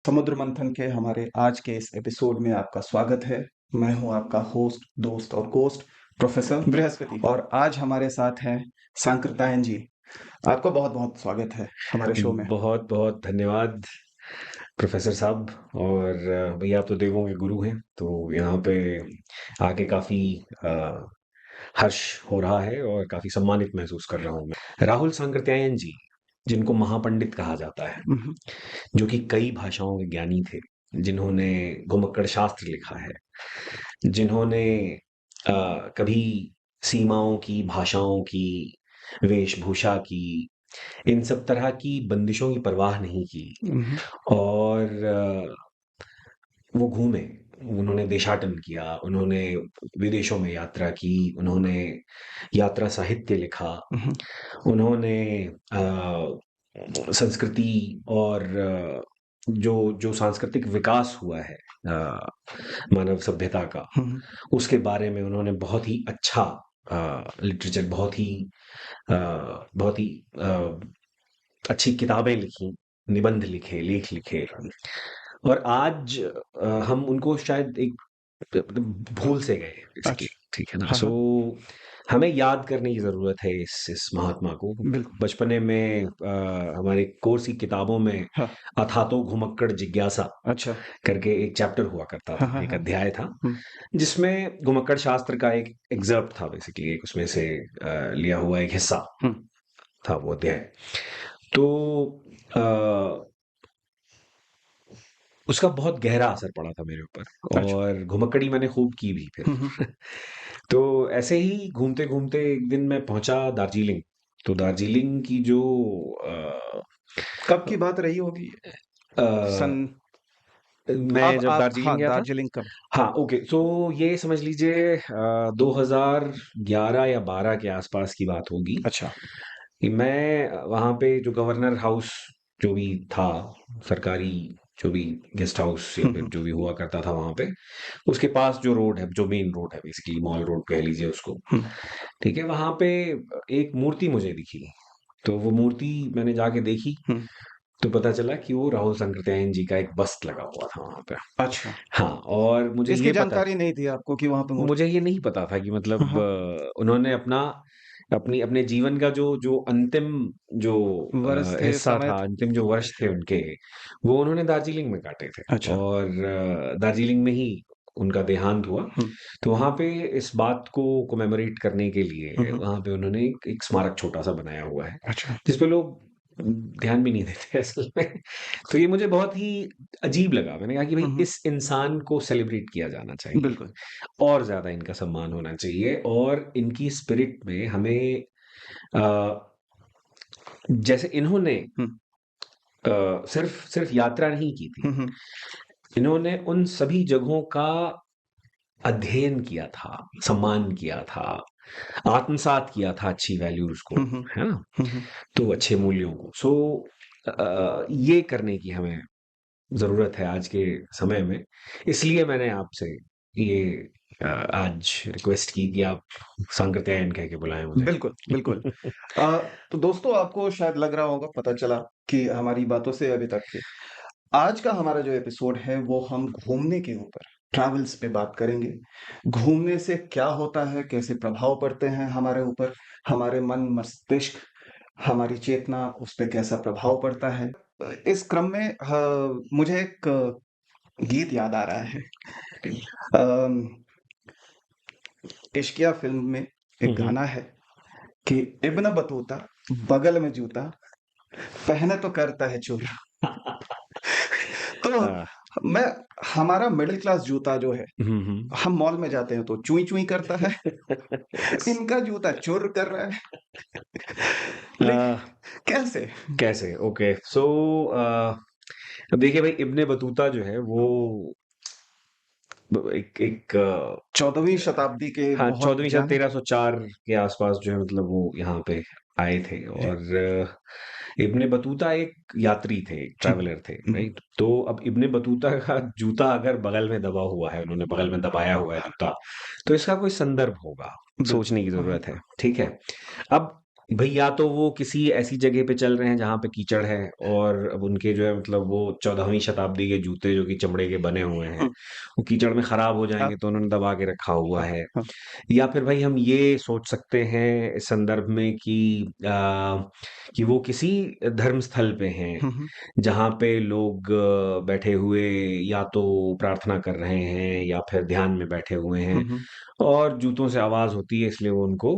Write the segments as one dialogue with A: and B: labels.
A: समुद्र मंथन के हमारे आज के इस एपिसोड में आपका स्वागत है। मैं हूं आपका होस्ट, दोस्त और कोस्ट प्रोफेसर बृहस्पति, और आज हमारे साथ हैं सांकृतायन जी। आपका बहुत बहुत स्वागत है हमारे शो में।
B: बहुत बहुत धन्यवाद प्रोफेसर साहब। और भैया आप तो देवों के गुरु हैं, तो यहाँ पे आके काफी अ, हर्ष हो रहा है और काफी सम्मानित महसूस कर रहा हूँ मैं। राहुल सांकृत्यायन जी, जिनको महापंडित कहा जाता है,
A: हम्म,
B: जो कि कई भाषाओं के ज्ञानी थे, जिन्होंने घुमक्कड़ शास्त्र लिखा है, जिन्होंने कभी सीमाओं की, भाषाओं की, वेशभूषा की, इन सब तरह की बंदिशों की परवाह नहीं की।
A: हम्म,
B: और वो घूमे, उन्होंने देशाटन किया, उन्होंने विदेशों में यात्रा की, उन्होंने यात्रा साहित्य लिखा,
A: हम्म,
B: उन्होंने संस्कृति और जो जो सांस्कृतिक विकास हुआ है मानव सभ्यता का,
A: हम्म,
B: उसके बारे में उन्होंने बहुत ही अच्छा लिटरेचर, अ, बहुत ही अच्छी किताबें लिखी, निबंध लिखे, लेख लिखे। और आज हम उनको शायद एक भूल से गए बेसिकली,
A: अच्छा।
B: ठीक है ना?
A: हाँ
B: सो
A: हाँ,
B: हमें याद करने की ज़रूरत है इस महात्मा को।
A: बिल्कुल।
B: बचपने में हमारे कोर्स की किताबों में
A: हाँ।
B: अथातो घुमक्कड़ जिज्ञासा
A: अच्छा।
B: करके एक चैप्टर हुआ करता
A: हाँ
B: था,
A: हाँ
B: एक
A: हाँ।
B: अध्याय था,
A: हम्म,
B: जिसमें घुमक्कड़ शास्त्र का एक एग्जर्प्ट था, बेसिकली एक उसमें से लिया हुआ एक हिस्सा
A: हम्म,
B: था वो अध्याय। तो अ, उसका बहुत गहरा असर पड़ा था मेरे ऊपर,
A: अच्छा।
B: और घुमक्कड़ी मैंने खूब की भी फिर। तो ऐसे ही घूमते-घूमते एक दिन मैं पहुँचा दार्जिलिंग। तो दार्जिलिंग की जो अ
A: कब की बात रही होगी?
B: अ,
A: सन।
B: मैं
A: अब
B: जब
A: आप, हाँ,
B: दार्जिलिंग गया था,
A: दार्जिलिंग कब?
B: हाँ, ओके, सो ये समझ लीजिए 2011 या 12 के आसपास की बात होगी
A: अच्छा।
B: कि मैं वहाँ पे जो गवर्नर हाउस जो भी था, सरकारी जो भी गेस्ट हाउस या फिर
A: हम्म,
B: जो भी हुआ करता था वहाँ पे, उसके पास जो रोड है, जो मेन रोड है, बेसिकली मॉल रोड कह लीजिए उसको,
A: हम्म,
B: ठीक है? वहाँ पे एक मूर्ति मुझे दिखी, तो वो मूर्ति मैंने जाके देखी,
A: हम्म,
B: तो पता चला कि वो राहुल सांकृत्यायन जी का एक बस्ट लगा हुआ था वहाँ पे।
A: अच्छा।
B: हाँ, और
A: इसकी जानकारी नहीं थी आपको कि वहां पे मूर्ति?
B: मुझे ये नहीं पता था कि
A: हाँ
B: मतलब
A: हाँ।
B: उन्होंने अपने जीवन का जो जो अंतिम जो
A: वर्ष थे,
B: हिस्सा
A: समय
B: था,
A: था।
B: अंतिम जो वर्ष थे उनके, वो उन्होंने दार्जिलिंग में काटे थे।
A: अच्छा।
B: और दार्जिलिंग में ही उनका देहांत हुआ।
A: हुँ,
B: तो वहाँ पे इस बात को कमेमोरेट करने के
A: हुँ,
B: लिए
A: हुँ।
B: वहाँ पे उन्होंने एक स्मारक छोटा-सा बनाया हुआ है,
A: अच्छा।
B: जिस पे लोग ध्यान भी नहीं देते असल में। तो ये मुझे बहुत ही अजीब लगा। मैंने कहा कि
A: हुँ,
B: भई
A: हुँ।
B: इस इंसान को सेलिब्रेट किया जाना चाहिए,
A: बिल्कुल।
B: और ज़्यादा इनका सम्मान होना चाहिए, और इनकी स्पिरिट में हमें जैसे इन्होंने
A: हुँ,
B: सिर्फ सिर्फ यात्रा नहीं की थी,
A: हुँ, हुँ,
B: इन्होंने उन सभी जगहों का अध्ययन किया था, सम्मान किया था, आत्मसात किया था अच्छी वैल्यूज़ को,
A: हुँ, हुँ,
B: है ना?
A: हुँ, हुँ।
B: तो अच्छे मूल्यों को। सो ये करने की हमें ज़रूरत है आज के समय में। इसलिए मैंने आपसे ये आज रिक्वेस्ट की कि आप सांकृत्यायन कह के बुलाएँ मुझे।
A: बिल्कुल, बिल्कुल। अ, तो दोस्तों, आपको शायद लग रहा होगा, पता चला कि हमारी बातों से अभी तक के, आज का हमारा जो एपिसोड है वो हम घूमने के ऊपर, ट्रैवल्स पे बात करेंगे। घूमने से क्या होता है, कैसे प्रभाव पड़ते हैं हमारे ऊपर, हमारे मन, मस्तिष्क, हमारी चेतना, उस पे कैसा प्रभाव पड़ता है। इस क्रम में मुझे एक गीत याद आ रहा है। अम, इश्किया फ़िल्म में
B: हुँ,
A: एक
B: हुँ।
A: गाना है कि इब्न बतूता बगल में जूता, पहने तो करता है चोरी। तो
B: हाँ।
A: मैं हमारा मिडिल क्लास जूता जो है,
B: हुँ, हुँ।
A: हम मॉल में जाते हैं तो चूई-चूई करता है, इनका जूता चुर्र कर रहा है।
B: अ,
A: लेकिन कैसे?
B: कैसे? ओके। सो अब देखिए भाई, इब्न बतूता जो है वो ब एक एक
A: 14वीं शताब्दी के
B: हाँ,
A: बहुत
B: 14वीं शायद
A: जाने।
B: 1304 के आसपास जो है, मतलब वो यहाँ पे आए थे।
A: जी।
B: और इब्न बतूता एक यात्री थे, एक
A: हुँ,
B: ट्रैवलर थे,
A: हुँ,
B: राइट? तो अब इब्न बतूता का जूता अगर बगल में दबा हुआ है, उन्होंने बगल में दबाया हुआ है जूता, तो इसका कोई संदर्भ होगा,
A: बिल्कुल।
B: सोचने की
A: हाँ, हाँ।
B: ज़रूरत है, ठीक है? अब भई या तो वो किसी ऐसी जगह पे चल रहे हैं जहाँ पे कीचड़ है, और अब उनके जो है मतलब वो 14वीं शताब्दी के जूते जो कि चमड़े के बने हुए हैं,
A: हुँ,
B: वो कीचड़ में खराब हो
A: आप
B: जाएँगे तो उन्होंने दबा के रखा हुआ
A: हाँ,
B: है।
A: हाँ।
B: या फिर भाई हम ये सोच सकते हैं इस संदर्भ में कि वो किसी धर्म स्थल पे हैं,
A: हुँ, हुँ,
B: जहाँ पे लोग बैठे हुए या तो प्रार्थना कर रहे हैं या फिर ध्यान में बैठे हुए
A: हुँ,
B: हैं,
A: हुँ,
B: और जूतों से आवाज़ होती है इसलिए वो उनको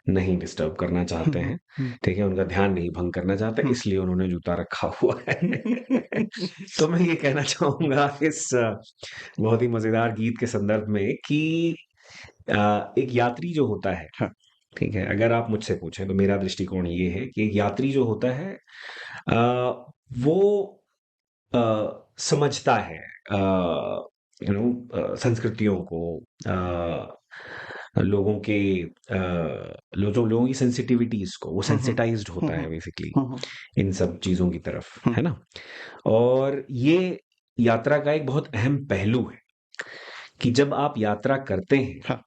B: नहीं डिस्टर्ब करना
A: हुँ,
B: चाहते
A: हुँ,
B: हैं,
A: हुँ,
B: ठीक है? उनका ध्यान नहीं भंग करना चाहते
A: हुँ।
B: इसलिए उन्होंने जूता रखा हुआ है। तो मैं ये कहना चाहूँगा इस बहुत ही मज़ेदार गीत के संदर्भ में कि एक यात्री जो होता है,
A: हाँ,
B: ठीक है? अगर आप मुझसे पूछें तो मेरा दृष्टिकोण ये है कि एक यात्री जो होता है वो समझता है संस्कृतियों को, लोगों के जो लोगों की सेंसिटिविटीज़ को, वो
A: हुँ, हुँ,
B: सेंसिटाइज़्ड
A: हुँ,
B: होता है
A: हुँ,
B: बेसिकली
A: हुँ, हुँ,
B: इन सब चीज़ों की तरफ,
A: हुँ,
B: है ना? और ये यात्रा का एक बहुत अहम पहलू है कि जब आप यात्रा करते हैं,
A: हाँ,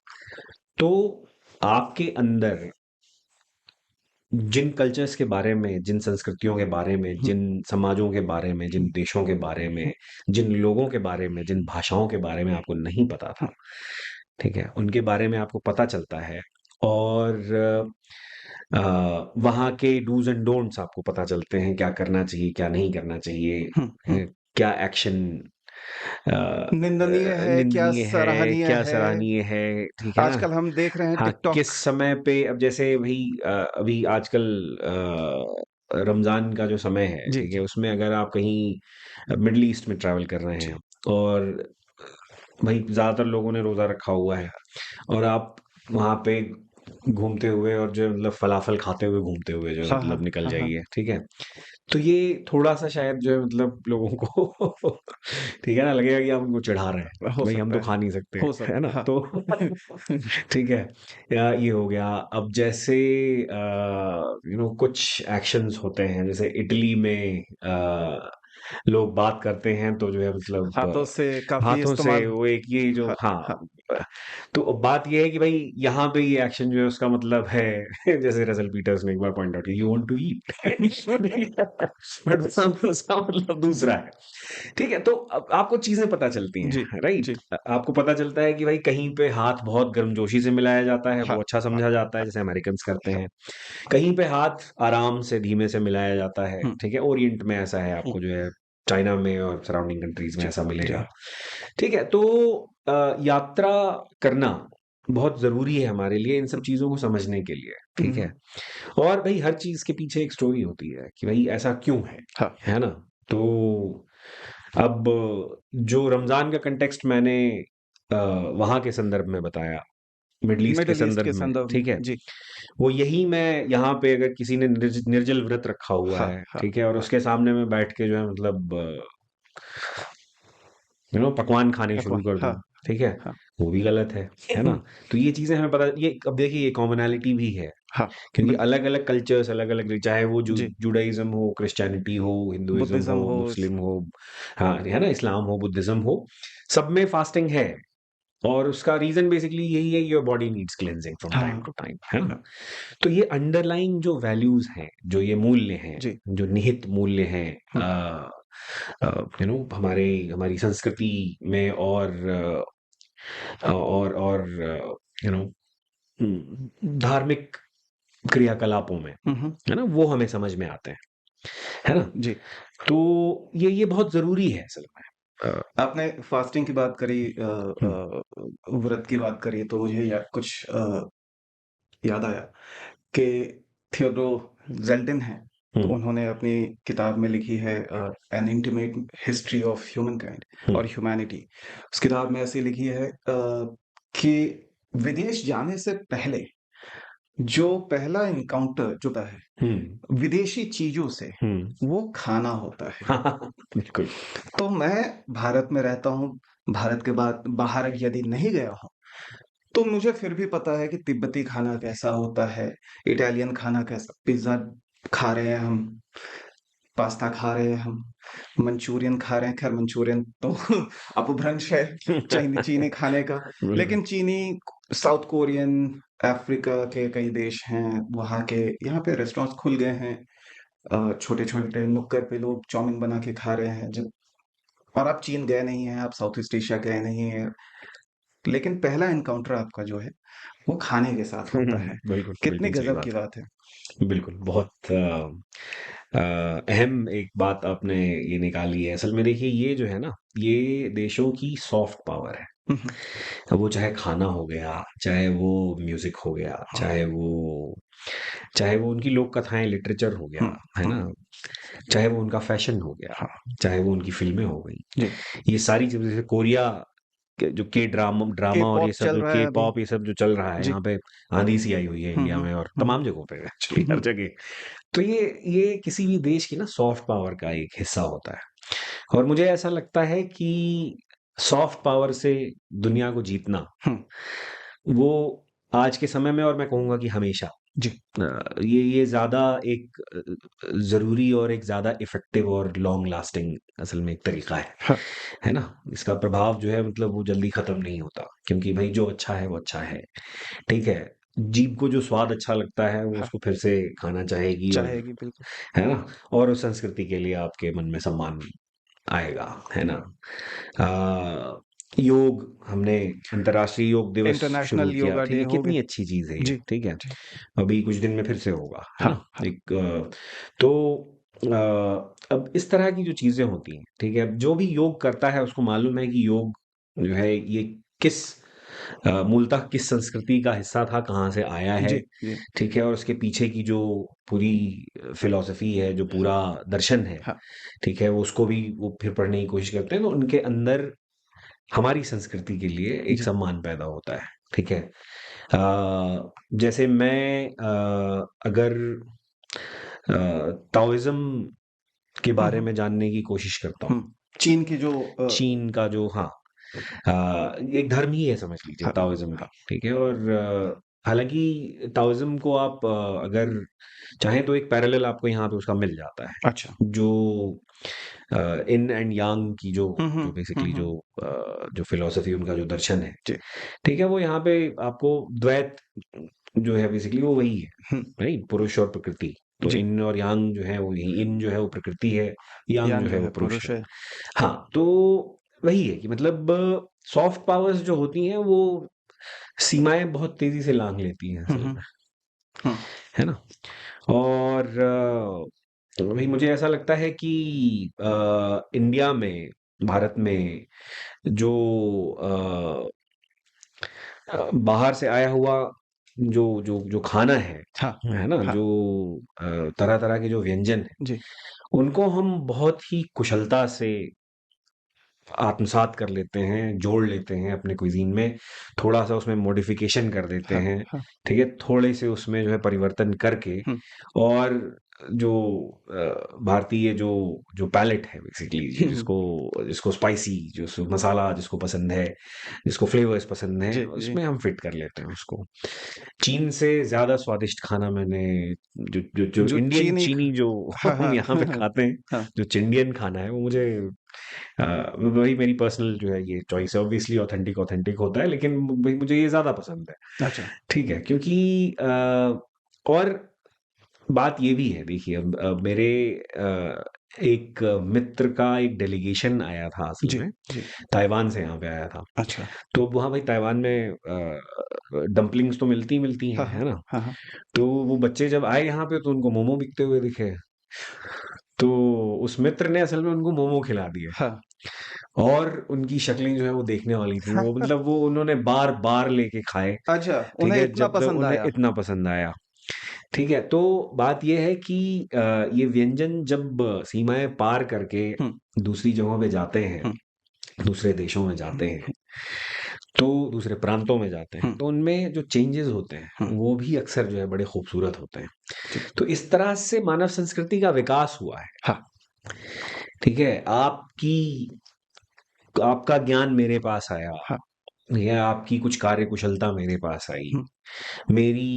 B: तो आपके अंदर जिन कल्चर्स के बारे में, जिन संस्कृतियों के बारे में,
A: हुँ,
B: जिन समाजों के बारे में, जिन
A: हुँ,
B: देशों के बारे में,
A: हुँ,
B: जिन लोगों के बारे में, जिन भाषाओं के बारे में आपको नहीं पता
A: हुँ,
B: था, ठीक है? उनके बारे में आपको पता चलता है, और वहाँ के डूज़ एंड डोंट्स आपको पता चलते हैं, क्या करना चाहिए, क्या नहीं करना चाहिए,
A: हुँ, हुँ।
B: क्या एक्शन
A: निंदनीय है, क्या
B: निंदनीय है,
A: सराहनीय
B: क्या
A: है।
B: सराहनीय है, ठीक है ना?
A: आजकल हम देख रहे हैं
B: हाँ, किस
A: टिकटॉक।
B: समय पे अब जैसे भई अभी आजकल रमज़ान का जो समय है,
A: जी,
B: ठीक है?
A: जी।
B: उसमें अगर आप कहीं मिडल ईस्ट में ट्रैवल कर रहे हैं,
A: जी।
B: और भई ज़्यादातर लोगों ने रोज़ा रखा हुआ है, और आप वहाँ पे घूमते हुए और जो है मतलब फलाफल खाते हुए घूमते हुए जो है
A: हाँ,
B: मतलब
A: हाँ,
B: निकल
A: हाँ, हाँ।
B: जाइए, ठीक है? तो ये थोड़ा-सा शायद जो है मतलब लोगों को ठीक है ना, लगेगा कि आप उनको चिढ़ा रहे हैं,
A: हो
B: भई हम तो
A: सकता है,
B: खा नहीं सकते,
A: हो
B: है
A: सकता
B: ना?
A: है। हाँ।
B: तो ठीक है, या ये हो गया। अब जैसे कुछ एक्शंस होते हैं, जैसे इटली में लोग बात करते हैं तो जो है मतलब
A: हाथों से काफ़ी
B: हाथों से
A: इस्तेमाल।
B: वो एक ये जो
A: हाँ,
B: हाँ,
A: हाँ।
B: अ, तो बात ये है कि भाई यहाँ पे ये एक्शन जो है उसका मतलब है जैसे रसल पीटर्स ने एक बार पॉइंट आउट किया, you want to eat but उसका मतलब दूसरा है। ठीक है, तो अब आपको चीजें पता चलती
A: जी,
B: हैं, राइट?
A: जी।
B: आपको पता चलता है कि भाई कहीं पे हाथ बहुत गर्मजोशी से मिलाया जाता है,
A: हाँ,
B: वो अच्छा
A: हाँ,
B: समझा जाता है, जैसे अमेरिकन्स करते
A: हाँ।
B: हैं। कहीं पे हाथ आराम से धीमे से मिलाया जाता है,
A: हुँ,
B: ठीक है? ओरिएंट में ऐसा है,
A: हुँ।
B: आपको जो है चाइना में और सराउंडिंग कंट्रीज में
A: जी,
B: ऐसा
A: जी।
B: मिलेगा। ठीक है, तो यात्रा करना बहुत ज़रूरी है हमारे लिए इन सब
A: हुँ,
B: चीज़ों को समझने के लिए,
A: हुँ,
B: ठीक है?
A: हुँ।
B: और भई हर चीज़ के पीछे एक स्टोरी होती है कि भई ऐसा क्यों
A: हाँ,
B: है ना? तो अब जो रमज़ान का कॉन्टेक्स्ट मैंने वहाँ के संदर्भ में बताया, मिडल ईस्ट के
A: मिडल ईस्ट
B: संदर्भ
A: के
B: में,
A: संदर्भ में।
B: ठीक है?
A: जी।
B: वो यही मैं यहाँ पे अगर किसी ने निर्जल व्रत रखा हुआ
A: हाँ,
B: है,
A: हाँ,
B: ठीक है? और
A: हाँ,
B: उसके सामने मैं बैठ के जो है मतलब पकवान खाने शुरू
A: पकवान।
B: कर दूँ,
A: हाँ,
B: ठीक है?
A: हाँ।
B: वो भी गलत है ना?
A: हुँ,
B: तो ये चीज़ें हमें पता ये अब देखिए ये कॉमनैलिटी भी है,
A: हाँ,
B: क्योंकि
A: बिल्कुल।
B: अलग-अलग कल्चर्स, अलग-अलग चाहे वो
A: जी,
B: जुडाइज़्म हो, क्रिश्चियनिटी हो, हिंदुइज़्म
A: बुद्धिज़्म
B: हो,
A: हो स
B: मुस्लिम हो, हाँ, है ना? इस्लाम हो, बुद्धिज़्म हो, सब में फास्टिंग है, और उसका रीज़न बेसिकली यही है, your body needs cleansing from time
A: हाँ,
B: टू टाइम, है ना?
A: हाँ।
B: तो ये अंडरलाइंग जो वैल्यूज़ हैं, जो ये मूल्य हैं,
A: जी।
B: जो निहित मूल्य हैं
A: हुँ,
B: हमारे हमारी संस्कृति में, और धार्मिक क्रियाकलापों में,
A: हुँ, हुँ।
B: है ना? वो हमें समझ में आते हैं, है ना?
A: जी।
B: तो ये बहुत ज़रूरी है असल में।
A: आपने फास्टिंग की बात करी,
B: हुँ,
A: व्रत की बात करी तो मुझे कुछ याद आया कि थियोडोर ज़ेल्डिन हैं,
B: हुँ,
A: तो उन्होंने अपनी किताब में लिखी है N intimate history of humankind
B: हुँ,
A: और ह्यूमैनिटी। उस किताब में ऐसे लिखी है कि विदेश जाने से पहले जो पहला एनकाउंटर जो होता है
B: हुँ,
A: विदेशी चीज़ों से,
B: हुँ।
A: वो खाना होता है।
B: बिल्कुल।
A: तो मैं भारत में रहता हूँ, भारत के बाद बाहर यदि नहीं गया हूँ, तो मुझे फिर भी पता है कि तिब्बती खाना कैसा होता है, इटालियन खाना कैसा, पिज़्ज़ा खा रहे हैं हम, पास्ता खा रहे हैं हम, मंचूरियन खा रहे हैं, ख़ैर मंचूरियन तो अपभ्रंश है चीनी खाने का,
B: बिल्कुल।
A: लेकिन चीनी, साउथ कोरियन, अफ्रीका के कई देश हैं, वहाँ के यहाँ पे रेस्टोरेंट्स खुल गए हैं। छोटे-छोटे नुक्कड़ पे लोग चाउमीन बना के खा रहे हैं जब और आप चीन गए नहीं हैं, आप साउथ ईस्ट एशिया गए नहीं हैं, लेकिन पहला एनकाउंटर आपका जो है, वो खाने के साथ होता है।
B: बिल्कुल,
A: कितनी
B: बिल्कुल सही
A: गज़ब की
B: बात है।
A: बात है।
B: बिल्कुल, बहुत अहम एक बात आपने ये निकाली है। असल में देखिए ये जो है ना, ये देशों की सॉफ्ट पावर है।
A: हुँ, हुँ।
B: अब वो चाहे खाना हो गया, चाहे वो म्यूज़िक हो गया,
A: हाँ।
B: चाहे वो उनकी लोक कथाएँ लिटरेचर हो गया,
A: हुँ,
B: है
A: हुँ।
B: ना? चाहे वो उनका फ़ैशन हो गया,
A: हाँ,
B: चाहे वो उनकी फ़िल्में हो गई।
A: जी।
B: ये सारी चीज़ें जैसे कोरिया के जो के ड्रामा ड्रामा और ये
A: के-पॉप
B: सब
A: चल
B: जो
A: रहा है अभी।
B: के-पॉप ये सब जो चल रहा है,
A: जी।
B: यहाँ पे आँधी सी आई हुई है
A: हुँ,
B: इंडिया
A: हुँ,
B: में और
A: हुँ।
B: तमाम जगहों पे एक्चुअली हर
A: हुँ,
B: जगह। तो ये किसी भी देश की ना सॉफ्ट पावर का एक हिस्सा होता है और मुझे ऐसा लगता है कि सॉफ्ट पावर से दुनिया को जीतना,
A: हुँ।
B: वो आज के समय में और मैं कहूँगा कि हमेशा
A: जी।
B: ये ज़्यादा एक ज़रूरी और एक ज़्यादा इफ़ेक्टिव और लॉन्ग लास्टिंग असल में एक तरीका
A: हाँ,
B: है ना? इसका प्रभाव जो है मतलब वो जल्दी ख़त्म नहीं होता क्योंकि भई जो अच्छा है वो अच्छा है, ठीक है? जीभ को जो स्वाद अच्छा लगता है वो
A: हाँ।
B: उसको फिर से खाना चाहेगी और
A: चाहेगी बिल्कुल।
B: है ना? और उस संस्कृति के लिए आपके मन में सम्मान आएगा, है ना? योग हमने अंतर्राष्ट्रीय योग दिवस शुरू
A: इंटरनेशनल
B: किया,
A: योगा
B: ठीक
A: डे
B: है?
A: हो गए।
B: कितनी अच्छी चीज़ है ये,
A: जी,
B: ठीक है?
A: जी।
B: अभी कुछ दिन में फिर से होगा, है
A: हाँ,
B: ना?
A: हाँ।
B: एक तो अब इस तरह की जो चीज़ें होती हैं, ठीक है? अब जो भी योग करता है उसको मालूम है कि योग जो है ये किस मूलतः किस संस्कृति का हिस्सा था, कहाँ से आया है,
A: जी, जी।
B: ठीक है? और उसके पीछे की जो पूरी फ़िलॉसफ़ी है, जो पूरा दर्शन है,
A: हाँ,
B: ठीक है? वो उसको भी वो फिर पढ़ने की कोशिश करते हैं, तो उनके अंदर हमारी संस्कृति के लिए एक
A: जी।
B: सम्मान पैदा होता है, ठीक है? जैसे मैं अगर ताओइज़्म के
A: हुँ,
B: बारे
A: हुँ,
B: में जानने की कोशिश करता हूँ,
A: हुँ। चीन की जो
B: चीन का जो हाँ एक धर्म ही है समझ लीजिए
A: हाँ,
B: ताओइज़्म भी,
A: हाँ।
B: ठीक है? और हालाँकि ताओइज़्म को आप अगर चाहें तो एक पैरेलल आपको यहाँ पे उसका मिल जाता है।
A: अच्छा।
B: जो यिन एंड यांग की जो
A: हुँ, हुँ,
B: जो
A: हुँ,
B: बेसिकली
A: हुँ।
B: जो फ़िलॉसफ़ी उनका जो दर्शन है,
A: जी।
B: ठीक है? वो यहाँ पे आपको द्वैत जो है बेसिकली वो वही है,
A: हुँ,
B: राइट? पुरुष और प्रकृति। तो
A: जी।
B: यिन और यांग जो है वो यही यिन जो है वो प्रकृति है, यांग
A: यांग
B: जो
A: जो
B: है वो
A: है
B: पुरुष है।
A: पुरुष है।
B: हाँ, तो वही है कि मतलब सॉफ्ट पावर्स जो होती हैं वो सीमाएँ बहुत तेज़ी से लाँघ लेती हैं
A: हुँ,
B: असल
A: हुँ,
B: में,
A: हुँ।
B: है ना? और वही मुझे ऐसा लगता है कि इंडिया में, भारत में जो बाहर से आया हुआ जो जो जो खाना
A: हाँ,
B: है ना?
A: हाँ।
B: जो तरह-तरह के जो व्यंजन हैं,
A: जी।
B: उनको हम बहुत ही कुशलता से आत्मसात कर लेते हैं, जोड़ लेते हैं अपने cuisine में, थोड़ा-सा उसमें मॉडिफ़िकेशन कर देते
A: हाँ,
B: हैं,
A: हाँ।
B: ठीक है? थोड़े से उसमें जो है परिवर्तन करके
A: हुँ।
B: और जो भारतीय जो जो पैलेट है बेसिकली
A: हुँ, हुँ।
B: जिसको जिसको स्पाइसी जिसको मसाला जिसको पसंद है, जिसको फ्लेवर्स पसंद हैं,
A: जी, जी।
B: उसमें हम फिट कर लेते हैं उसको। चीन से ज़्यादा स्वादिष्ट खाना मैंने जो
A: जो
B: इंडियन
A: चीनी ख
B: चीनी जो
A: हाँ,
B: हम
A: हाँ,
B: यहाँ पे
A: हाँ,
B: खाते हैं,
A: हाँ।
B: जो चिंडियन खाना है वो मुझे वही मेरी पर्सनल जो है ये चॉइस है ऑब्वियसली ऑथेंटिक ऑथेंटिक होता है लेकिन भाई मुझे ये ज़्यादा पसंद है।
A: अच्छा।
B: ठीक है क्योंकि और बात ये भी है देखिए अब मेरे एक मित्र का एक डेलीगेशन आया था असल
A: जी,
B: में
A: जी।
B: ताइवान से यहाँ पे आया था।
A: अच्छा।
B: तो वहाँ भाई ताइवान में डम्पलिंग्स तो मिलती ही मिलती
A: हाँ,
B: हैं,
A: हाँ।
B: है ना?
A: हाँ, हाँ।
B: तो वो बच्चे जब आए यहाँ पे तो उनको मोमो बिकते हुए दिखे। तो उस मित्र ने असल में उनको मोमो खिला दिए
A: हाँ।
B: और उनकी शक्लें जो है वो देखने वाली थी। वो मतलब वो उन्होंने बार-बार लेके खाए,
A: अच्छा,
B: ठीक
A: उन्हें
B: है?
A: इतना
B: जब तक
A: पसंद
B: उन्हें
A: आया।
B: इतना पसंद आया, ठीक है? तो बात ये है कि ये व्यंजन जब सीमाएँ पार करके
A: हुँ,
B: दूसरी जगहों पे जाते हैं,
A: हुँ,
B: दूसरे देशों में
A: हुँ,
B: जाते हैं, तो दूसरे प्रांतों में जाते हैं,
A: हुँ,
B: तो उनमें जो चेंजेज़ होते हैं,
A: हुँ।
B: वो भी अक्सर जो है बड़े खूबसूरत होते हैं।
A: जी।
B: तो इस तरह से मानव संस्कृति का विकास हुआ है,
A: हाँ,
B: ठीक है? आपका ज्ञान मेरे पास आया
A: हाँ।
B: या आपकी कुछ कार्यकुशलता मेरे पास आई,
A: हुँ,
B: मेरी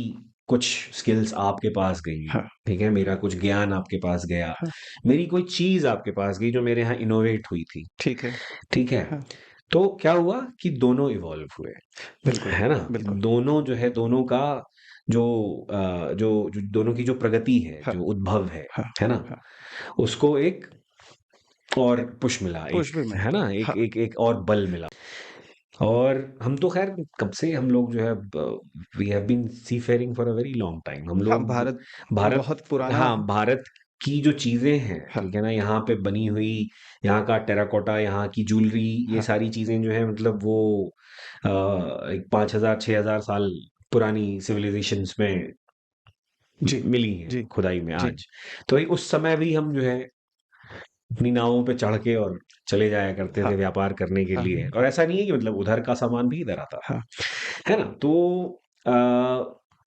B: कुछ स्किल्स आपके पास गई,
A: हाँ,
B: ठीक है? मेरा कुछ ज्ञान आपके पास गया,
A: हाँ।
B: मेरी कोई चीज़ आपके पास गई जो मेरे यहाँ इनोवेट हुई थी,
A: ठीक है।
B: ठीक है?
A: हाँ,
B: तो क्या हुआ कि दोनों इवॉल्व हुए,
A: बिल्कुल,
B: है ना?
A: बिल्कुल।
B: दोनों जो है, दोनों का जो जो दोनों की जो प्रगति है,
A: हाँ,
B: जो उद्भव
A: हाँ,
B: है ना?
A: हाँ।
B: उसको एक और पुश मिला,
A: पुश
B: एक,
A: भी मिल
B: है
A: गया।
B: ना? एक
A: हाँ,
B: एक एक और बल मिला। और हम तो खैर कब से हम लोग जो है, we have been seafaring for a very long time. हम
A: हाँ,
B: लोग
A: भारत
B: भारत,
A: बहुत पुराना
B: हाँ,
A: है।
B: भारत की जो चीजें हैं,
A: हाँ,
B: ठीक है ना, यहाँ पे बनी हुई, यहाँ का टेराकोटा, यहाँ की ज्वेलरी, ये
A: हाँ।
B: सारी चीजें जो है, मतलब वो एक 5,000 6,000 साल पुरानी सिविलाइजेशंस में
A: जी,
B: मिली हैं
A: जी,
B: खुदाई में
A: जी,
B: आज। तो भाई उस समय भी हम जो है अपनी नावों पे चढ़ के और चले जाया करते
A: हाँ,
B: थे व्यापार करने के
A: हाँ,
B: लिए। और ऐसा नहीं है कि मतलब उधर का सामान भी इधर आता था,
A: हाँ,
B: है ना? तो आ,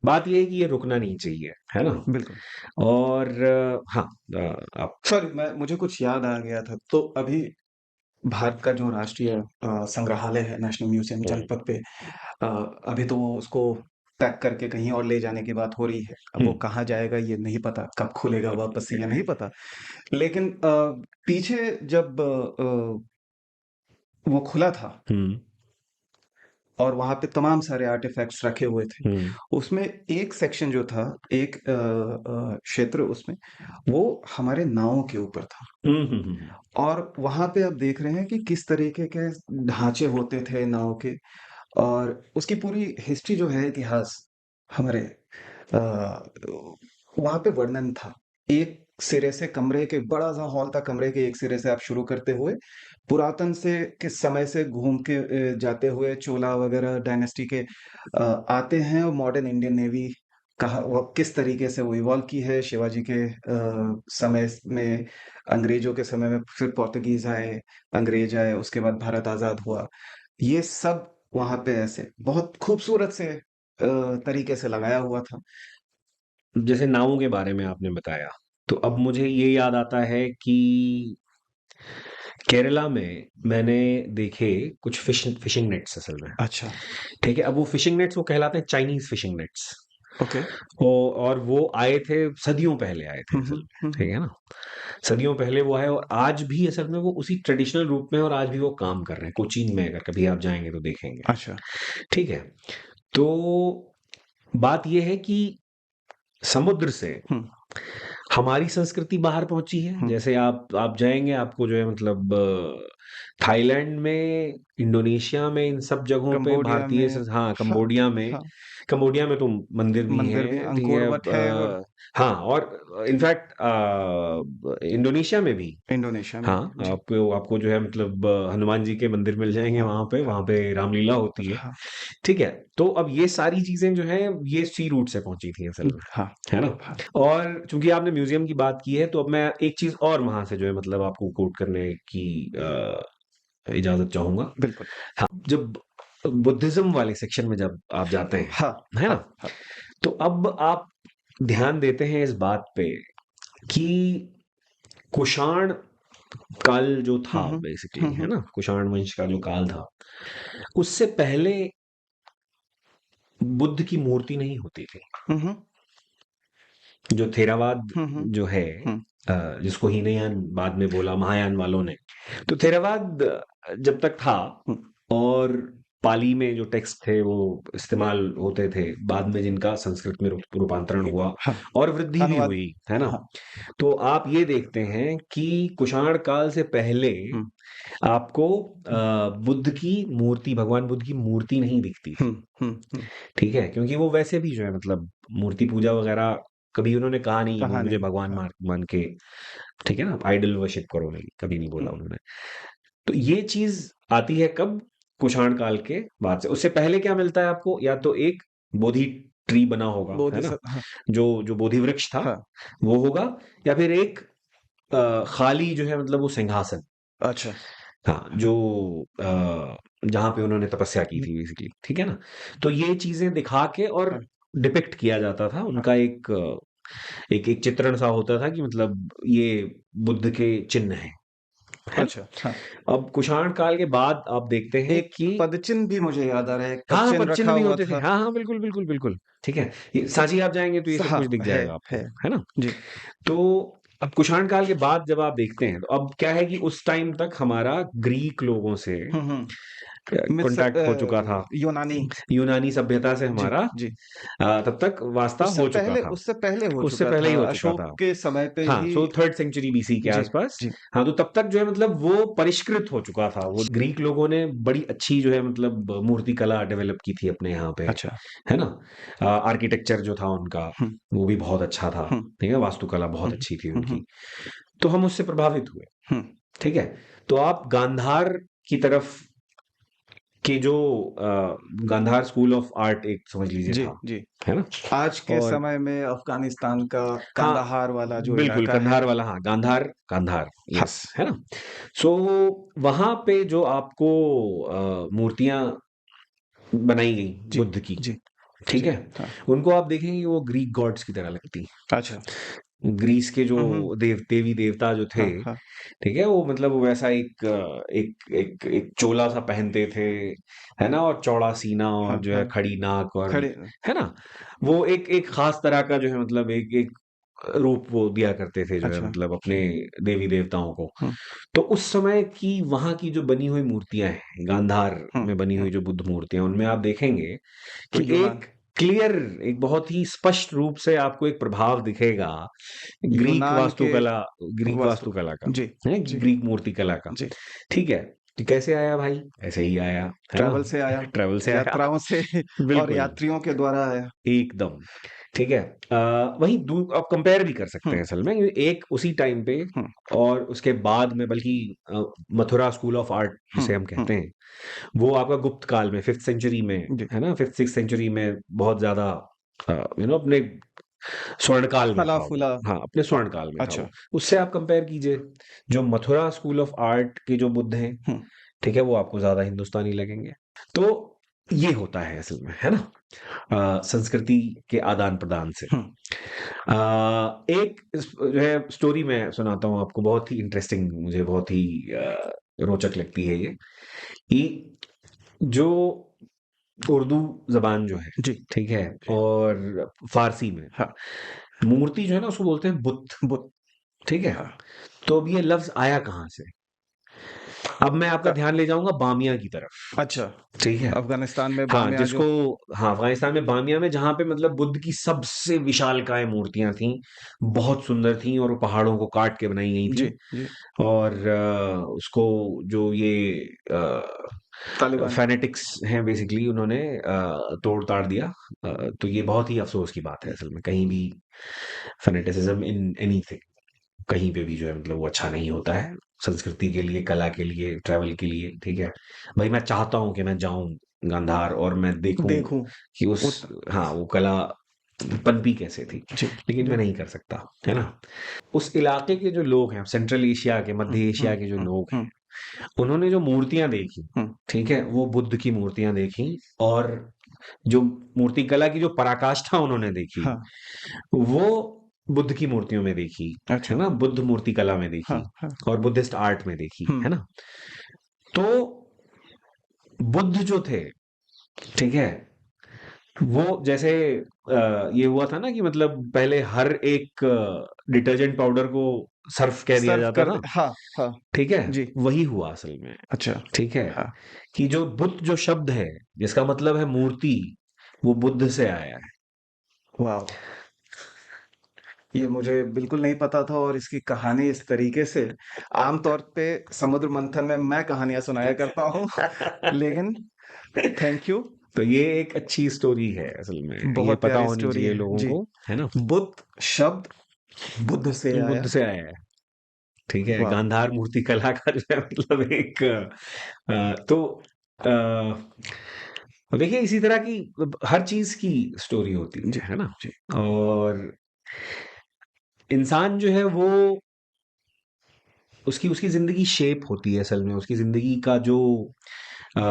B: बात ये है कि ये रुकना नहीं चाहिए, है ना?
A: बिल्कुल।
B: और हाँ, आप।
A: सॉरी, मैं मुझे कुछ याद आ गया था। तो अभी भारत का जो राष्ट्रीय संग्रहालय है, नेशनल म्यूजियम
B: हम्म,
A: जनपद पे, अ, अभी तो वो उसको पैक करके कहीं और ले जाने की बात हो रही है। अब वो
B: हम्म,
A: कहाँ जाएगा ये नहीं पता, कब खुलेगा वापस से ये नहीं पता। लेकिन पीछे जब वो खुला था
B: हम्म,
A: और वहाँ पे तमाम सारे आर्टिफैक्ट्स रखे हुए थे।
B: हम्म,
A: उसमें एक सेक्शन जो था, एक क्षेत्र उसमें, वो हमारे नावों के ऊपर था।
B: हम्म, हम्म, हम्म,
A: और वहाँ पे आप देख रहे हैं कि किस तरीके के ढांचे होते थे नाव के, और उसकी पूरी हिस्ट्री जो है, इतिहास हमारे वहाँ पे वर्णन था। एक सिरे से कमरे के, बड़ा सा हॉल था, कमरे के एक सिरे से आप शुरू करते हुए पुरातन से के समय से घूम के जाते हुए चोला वगैरह डायनेस्टी के आते हैं, और मॉडर्न इंडियन नेवी कहा वो किस तरीके से वो इवॉल्व की है। शिवाजी के समय में, अंग्रेजों के समय में फिर पोर्तुगीज आए, अंग्रेज आए, उसके बाद भारत आजाद हुआ। ये सब वहाँ पे ऐसे बहुत खूबसूरत से तरीके से लगाया हुआ था।
B: जैसे नावों के बारे में आपने बताया, तो अब मुझे ये याद आता है कि केरला में मैंने देखे कुछ फिशिंग नेट्स असल में।
A: अच्छा।
B: ठीक है, अब वो फिशिंग नेट्स वो कहलाते हैं चाइनीज फिशिंग नेट्स।
A: ओके।
B: और वो आए थे, सदियों पहले आए थे
A: हुँ,
B: असल
A: हुँ,
B: में,
A: हुँ,
B: ठीक
A: हुँ।
B: है ना? सदियों पहले वो आए और आज भी असल में वो उसी ट्रेडिशनल रूप में, और आज भी वो काम कर रहे हैं कोचीन में, अगर कभी आप जाएंगे तो देखेंगे।
A: अच्छा।
B: ठीक है, तो बात ये है कि समुद्र से
A: हुँ,
B: हमारी संस्कृति बाहर पहुंची है।
A: हुँ।
B: जैसे आप जाएंगे, आपको जो है मतलब थाईलैंड में, इंडोनेशिया में, इन सब जगहों पे
A: कंबोडिया
B: भारतीय
A: में।
B: हाँ,
A: हाँ,
B: कंबोडिया में,
A: हाँ।
B: कंबोडिया में तो मंदिर भी
A: मंदिर भी,
B: हैं, ठीक
A: अंकोर
B: है।
A: वट है, और
B: हाँ, और इनफैक्ट इंडोनेशिया में भी,
A: इंडोनेशिया में
B: हाँ,
A: भी। जी।
B: आपको आपको जो है मतलब हनुमान जी के मंदिर मिल जाएंगे
A: हाँ,
B: वहां पे,
A: हाँ,
B: रामलीला होती है।
A: हाँ।
B: ठीक है, तो अब ये सारी चीजें जो है, ये सी रूट से पहुंची थी असल में,
A: हाँ,
B: है ना?
A: हाँ।
B: और चूंकि आपने म्यूजियम की बात की है, तो अब मैं एक चीज और वहां से जो है मतलब आपको कोट करने की इजाजत चाहूंगा।
A: बिल्कुल।
B: हाँ, जब बुद्धिज्म वाले सेक्शन में जब आप जाते हैं,
A: हाँ,
B: है ना,
A: हाँ, हाँ।
B: तो अब आप ध्यान देते हैं इस बात पे कि कुषाण काल जो
A: हुँ,
B: था
A: हुँ।
B: बेसिकली,
A: हुँ,
B: है
A: हुँ।
B: ना, कुषाण वंश का जो काल था, उससे पहले बुद्ध की मूर्ति नहीं होती थी।
A: हुँ, हुँ।
B: जो थेरावाद
A: हुँ, हुँ।
B: जो है,
A: हुँ,
B: जिसको हीनयान बाद में बोला महायान वालों ने, तो थेरावाद जब तक था,
A: हुँ।
B: और पाली में जो टेक्स्ट थे वो इस्तेमाल होते थे, बाद में जिनका संस्कृत में रूपांतरण हुआ
A: हाँ,
B: और वृद्धि भी
A: अनुवाद।
B: हुई, है ना?
A: हाँ।
B: तो आप ये देखते हैं कि कुषाण काल से पहले
A: हुँ,
B: आपको
A: हुँ।
B: बुद्ध की मूर्ति, भगवान बुद्ध की मूर्ति नहीं दिखती
A: हुँ,
B: थी।
A: हुँ, हुँ।
B: ठीक है, क्योंकि वो वैसे भी जो है मतलब मूर्ति पूजा वगैरह कभी उन्होंने कहा नहीं,
A: कहा
B: मुझे
A: नहीं।
B: भगवान
A: हाँ।
B: मान मान के, ठीक है ना, आइडल वर्शिप करो, नहीं, कभी नहीं बोला
A: हुँ।
B: उन्होंने। तो ये चीज आती है कब? कुषाण काल के बाद से। उससे पहले क्या मिलता है आपको? या तो एक बोधि ट्री बना होगा, है ना,
A: बोधिसत्व। हाँ,
B: जो बोधि वृक्ष था
A: हाँ।
B: वो होगा, या फिर एक खाली जो है मतलब वो सिंहासन,
A: अच्छा।
B: हाँ,
A: हाँ।
B: जो जहाँ पे उन्होंने तपस्या की
A: हुँ।
B: थी बेसिकली, ठीक है ना? तो ये चीजें दिखा के और
A: हाँ,
B: डिपिक्ट किया जाता था,
A: हाँ।
B: उनका एक एक चित्रण सा होता था कि मतलब ये बुद्ध के चिन्ह हैं, है
A: अच्छा,
B: ना?
A: हाँ।
B: अब कुषाण काल के बाद आप देखते हैं
A: एक
B: कि
A: पदचिन्ह भी मुझे याद आ रहा है, एक
B: हाँ, हाँ,
A: पदचिन्ह रखा
B: पदचिन्ह भी
A: हुआ
B: होते थे।
A: था।
B: हाँ, हाँ, बिल्कुल, बिल्कुल, बिल्कुल। ठीक है, ये सांची आप जाएंगे तो ये सब
A: हाँ,
B: कुछ दिख जाएगा आपको,
A: है।
B: है ना?
A: जी।
B: तो अब कुषाण काल के बाद जब आप देखते हैं, तो अब क्या है कि उस टाइम तक हमारा ग्रीक लोगों से
A: मिस्र
B: कॉन्टैक्ट हो चुका था।
A: यूनानी।
B: यूनानी सभ्यता से
A: जी,
B: हमारा
A: जी।
B: तब तक वास्ता हो चुका था।
A: उससे पहले हो
B: उससे
A: चुका
B: पहले ही
A: था,
B: हो चुका
A: अशोक
B: था।
A: के समय पे
B: हाँ,
A: ही।
B: सो 3rd सेंचुरी बीसी के
A: जी,
B: आसपास।
A: जी।
B: हाँ, तो तब तक जो है मतलब वो परिष्कृत हो चुका था। वो ग्रीक लोगों ने बड़ी अच्छी जो है मतलब मूर्ति कला डेवलप की थी अपने यहाँ पे,
A: अच्छा।
B: है ना? आर्किटेक्चर जो था उनका,
A: हुँ,
B: वो भी बहुत अच्छा था।
A: हुँ,
B: ठीक है? वास्तुकला बहुत
A: हुँ,
B: अच्छी थी
A: हुँ, हुँ,
B: उनकी। तो हम उससे प्रभावित हुए।
A: हुँ।
B: ठीक है? तो आप गांधार की तरफ के जो गांधार स्कूल ऑफ आर्ट एक समझ लीजिए
A: जी,
B: था,
A: जी।
B: है ना?
A: आज के
B: और
A: समय में अफ़गानिस्तान का
B: हाँ,
A: कांदाहार वाला जो
B: बिल्कुल
A: इलाका है।
B: कंधार वाला, हाँ, गांधार गांधार,
A: हाँ।
B: यस, है ना? सो वहाँ पे जो आपको मूर्तियाँ बनाई गई
A: जी,
B: बुद्ध की,
A: जी,
B: ठीक
A: जी।
B: है?
A: हाँ।
B: उनको आप देखेंगे वो ग्रीक गॉड्स की तरह लगती।
A: अच्छा।
B: ग्रीस के जो
A: हुँ, हुँ।
B: देवी-देवता जो थे,
A: हाँ, हाँ।
B: ठीक है? वो मतलब वो वैसा एक चोला-सा पहनते थे, है ना? और चौड़ा सीना और
A: हाँ,
B: जो है
A: हाँ।
B: खड़ी नाक और
A: खड़े।
B: है ना? वो एक एक ख़ास तरह का जो है मतलब एक एक रूप वो दिया करते थे जो है
A: अच्छा।
B: मतलब अपने देवी-देवताओं को।
A: हुँ,
B: तो उस समय की वहाँ की जो बनी हुई मूर्तियाँ हैं, गांधार
A: हुँ,
B: में बनी
A: हुँ।
B: हुई जो बुद्ध मूर्तियाँ, उनमें आप देखेंगे
A: तो
B: कि
A: यूनान
B: एक क्लियर, एक बहुत ही स्पष्ट रूप से आपको एक प्रभाव दिखेगा ग्रीक
A: यूनान के
B: वास्तुकला, ग्रीक
A: वास्तु।
B: वास्तुकला का,
A: जी,
B: है?
A: जी,
B: ग्रीक मूर्तिकला का।
A: जी।
B: ठीक है? तो कैसे आया भाई? ऐसे ही आया, है ना?
A: ट्रैवल से आया,
B: ट्रैवल से आया।
A: यात्राओं से और
B: बिल्कुल।
A: यात्रियों के द्वारा आया।
B: एकदम, ठीक है। वहीं आप कंपेयर भी कर सकते
A: हुँ,
B: हैं असल में, एक उसी टाइम पे
A: हुँ,
B: और उसके बाद में बल्कि मथुरा स्कूल ऑफ आर्ट
A: हुँ,
B: जिसे हम
A: हुँ।
B: कहते हैं, वो आपका गुप्त काल में 5th सेंचुरी में,
A: जी।
B: है ना? 5th 6th सेंचुरी में बहुत ज़्यादा अपने स्वर्ण काल में था वो।
A: फला-फूला।
B: हाँ, अपने स्वर्ण काल में था
A: अच्छा।
B: वो। उससे आप कंपेयर कीजिए, जो मथुरा स्कूल ऑफ आर्ट के जो बुद्ध हैं,
A: हुँ,
B: ठीक है? वो आपको ज़्यादा हिंदुस्तानी लगेंगे। तो ये होता है असल में, है ना? संस्कृति के आदान-प्रदान से।
A: हुँ।
B: एक जो है स्टोरी मैं सुनाता हूँ आपको, बहुत ही इंटरेस्टिंग, मुझे बहुत ही रोचक लगती है ये, कि जो उर्दू ज़बान जो है,
A: जी,
B: ठीक है?
A: जी।
B: और फ़ारसी में
A: हाँ,
B: मूर्ति जो है ना उसको बोलते हैं बुत,
A: बुत।
B: ठीक है?
A: हाँ।
B: तो अब ये लफ्ज़ आया कहाँ से? अब मैं आपका
A: अ,
B: ध्यान ले जाऊँगा बामिया की तरफ,
A: अच्छा।
B: ठीक है?
A: अफ़गानिस्तान में
B: हाँ,
A: बामियाँ जो।
B: जिसको हाँ, अफ़गानिस्तान में बामिया में जहाँ पे मतलब बुद्ध की सबसे विशालकाय मूर्तियाँ थीं, बहुत सुंदर थीं और वो पहाड़ों को काट के बनाई गई
A: जी,
B: थीं।
A: जी।
B: और उसको जो ये
A: तालिबान।
B: फ़ैनेटिक्स हैं बेसिकली उन्होंने तोड़-ताड़ दिया। तो ये बहुत ही अफ़सोस की बात है असल में, कहीं भी फ़ैनेटिसिज़्म इन एनीथिंग, कहीं पे भी जो है मतलब वो अच्छा नहीं होता है, संस्कृति के लिए, कला के लिए, ट्रैवल के लिए, ठीक है? भाई मैं चाहता हूँ कि मैं जाऊँ गांधार और मैं देखूँ
A: देखूँ
B: कि उस
A: उत
B: हाँ, वो कला पनपी कैसे थी,
A: जी,
B: लेकिन मैं
A: जी।
B: नहीं कर सकता, है ना? उस इलाके के जो लोग हैं, सेंट्रल एशिया के,
A: हुँ,
B: मध्य
A: हुँ,
B: एशिया के जो
A: हुँ,
B: लोग
A: हुँ,
B: हैं, उन्होंने जो मूर्तियाँ देखी,
A: हुँ।
B: ठीक है? वो बुद्ध की मूर्तियाँ देखी और जो मूर्तिकला की जो पराकाष्ठा उन्होंने देखी,
A: हाँ,
B: वो बुद्ध की मूर्तियों में देखी, है
A: अच्छा।
B: ना? बुद्ध मूर्तिकला में
A: हाँ,
B: देखी
A: हाँ।
B: और बुद्धिस्ट आर्ट में देखी,
A: हुँ।
B: है ना? तो बुद्ध जो थे, ठीक है? वो जैसे ये हुआ था ना कि मतलब पहले हर एक डिटर्जेंट पाउडर को सर्फ कह दिया
A: सर्फ़
B: जाता
A: कर
B: था,
A: दे, हाँ, हाँ।
B: ठीक है?
A: जी।
B: वही हुआ असल में,
A: अच्छा।
B: ठीक है?
A: हाँ।
B: कि जो बुद्ध जो शब्द है, जिसका मतलब है मूर्ति, वो बुद्ध से आया है।
A: वॉव! ये मुझे बिल्कुल नहीं पता था, और इसकी कहानी इस तरीके से आम तौर पे समुद्र मंथन में मैं कहानियाँ सुनाया करता हूँ, लेकिन थैंक यू।
B: तो ये एक अच्छी स्टोरी है असल में, ये
A: बहुत
B: पता
A: प्यारी
B: होनी
A: स्टोरी
B: चाहिए
A: है।
B: लोगों
A: जी।
B: को, है ना?
A: बुद्ध शब्द बुद्ध से
B: बुद्ध
A: आया।
B: से आया है, ठीक है?
A: वाह!
B: गांधार मूर्ति कला का जो है मतलब एक तो देखिए इसी तरह की हर चीज़ की स्टोरी होती
A: जी,
B: है ना?
A: जी।
B: और इंसान जो है वो उसकी उसकी ज़िंदगी शेप होती है असल में, उसकी ज़िंदगी का जो अ,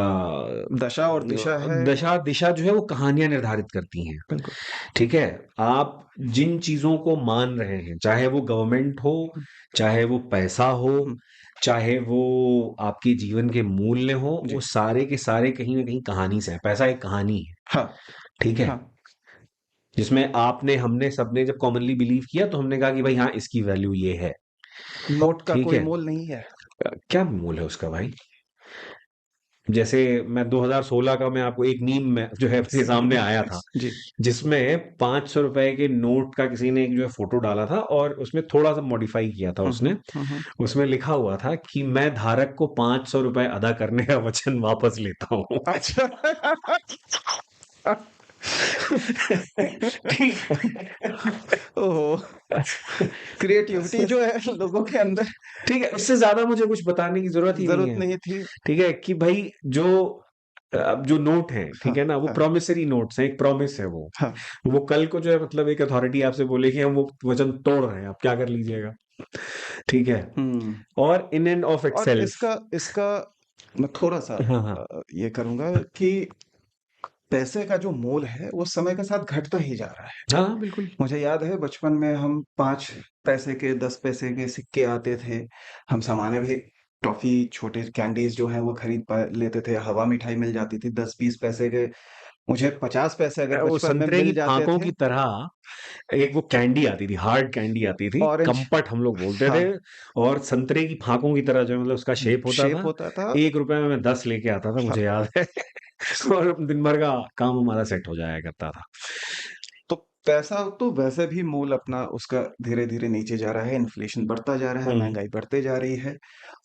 A: दशा और दिशा है।
B: दशा दिशा जो है वो कहानियाँ निर्धारित करती हैं,
A: बिल्कुल।
B: ठीक है? आप जिन चीज़ों को मान रहे हैं, चाहे वो गवर्नमेंट हो,
A: हुँ,
B: चाहे वो पैसा हो,
A: हुँ।
B: चाहे वो आपके जीवन के मूल्य हों, वो
A: जी।
B: सारे के सारे कहीं न कहीं कहानी से हैं। पैसा एक कहानी है,
A: हाँ,
B: ठीक है?
A: हाँ।
B: जिसमें आपने हमने सबने जब कॉमनली बिलीव किया तो हमने कहा कि भाई हाँ इसकी वैल्यू ये है।
A: नोट का
B: ठीक
A: कोई
B: है।
A: मोल नहीं है।
B: क्या मूल है उसका भाई? जैसे मैं 2016 का, मैं आपको एक मीम में जो है अपने सामने आया था,
A: जी।
B: जिसमें 500 रुपए के नोट का किसी ने एक जो है फोटो डाला था और उसमें थोड़ा सा मॉडिफाई किया था
A: हुँ,
B: उसने।
A: हुँ, हुँ, हुँ।
B: उसमें लिखा हुआ था कि मैं धारक को 500 रुपए अदा करने का वचन वापस लेता हूँ।
A: अच्छा।
B: ठीक है।
A: ओहो! क्रिएटिविटी जो है लोगों के अंदर
B: ठीक है, उससे ज्यादा मुझे कुछ बताने की जरूरत ही नहीं
A: ज़रूरत
B: है।
A: नहीं थी।
B: ठीक है कि भाई जो अब जो नोट है,
A: हाँ,
B: ठीक है ना, वो
A: हाँ,
B: प्रॉमिसरी नोट्स हैं, एक प्रॉमिस है वो।
A: हाँ।
B: वो कल को जो है मतलब एक अथॉरिटी आपसे बोले कि हम वो वचन तोड़ रहे हैं, आप क्या कर लीजिएगा? ठीक है।
A: हुँ।
B: और इन एंड ऑफ
A: और
B: इटसेल्फ।
A: इसका इसका मैं थोड़ा-सा
B: हाँ, हाँ।
A: ये करूँगा कि पैसे का जो मोल है, वो समय के साथ घटता ही जा रहा है।
B: हाँ, हाँ, बिल्कुल।
A: मुझे याद है बचपन में हम 5 पैसे के, 10 पैसे के सिक्के आते थे। हम सामान्य भी टॉफ़ी, छोटे कैंडीज़ जो हैं वो खरीद पा लेते थे। हवा मिठाई मिल जाती थी 10-20 पैसे के। मुझे 50 पैसे अगर
B: वो
A: बचपन में
B: संतरे की
A: मिल जाते
B: फाकों
A: थे।
B: की तरह एक वो कैंडी आती थी, हार्ड कैंडी आती थी,
A: ऑरेंज।
B: कंपट हम लोग बोलते थे।
A: हाँ,
B: और संतरे की फाकों की तरह जो है मतलब उसका शेप होता
A: शेप
B: था।
A: होता था।
B: 1 रुपए में मैं 10 लेके आता था,
A: हाँ,
B: मुझे याद है। और दिन भर का काम हमारा सेट हो जाया करता था।
A: तो पैसा तो वैसे भी मूल अपना उसका धीरे-धीरे नीचे जा रहा है, इन्फ्लेशन बढ़ता जा रहा है,
B: हम्म।
A: महँगाई बढ़ते जा रही है।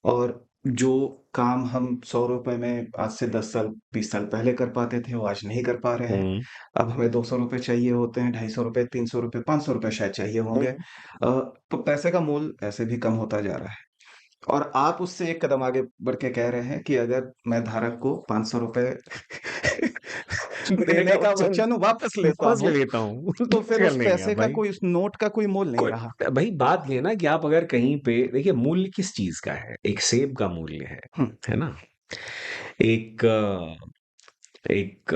A: और जो काम हम ₹100 में आज से 10 साल, 20 साल पहले कर पाते थे, वो आज नहीं कर पा रहे हैं।
B: हम्म।
A: अब हमें ₹200 चाहिए होते हैं, ₹250, ₹300, ₹500 शायद चाहिए होंगे।
B: हम्म।
A: तो पैसे का मूल ऐसे भी कम होता जा रहा है। और आप उससे एक कदम आगे बढ़ के कह रहे हैं कि अगर मैं धारक को ₹500
B: देने का
A: देने का
B: वचन
A: वचन वापस लेता
B: वापस ले
A: हूँ,
B: लेता हूँ।
A: तो
B: तो
A: फिर
B: कर
A: उस
B: लेंगे आप
A: पैसे का
B: भाई।
A: कोई, उस नोट का कोई मोल नहीं
B: कोई
A: रहा।
B: भाई, बात ये है ना कि आप अगर कहीं पे देखिए, मूल्य किस चीज का है? एक सेब का मूल्य
A: हुँ,
B: है ना? एक एक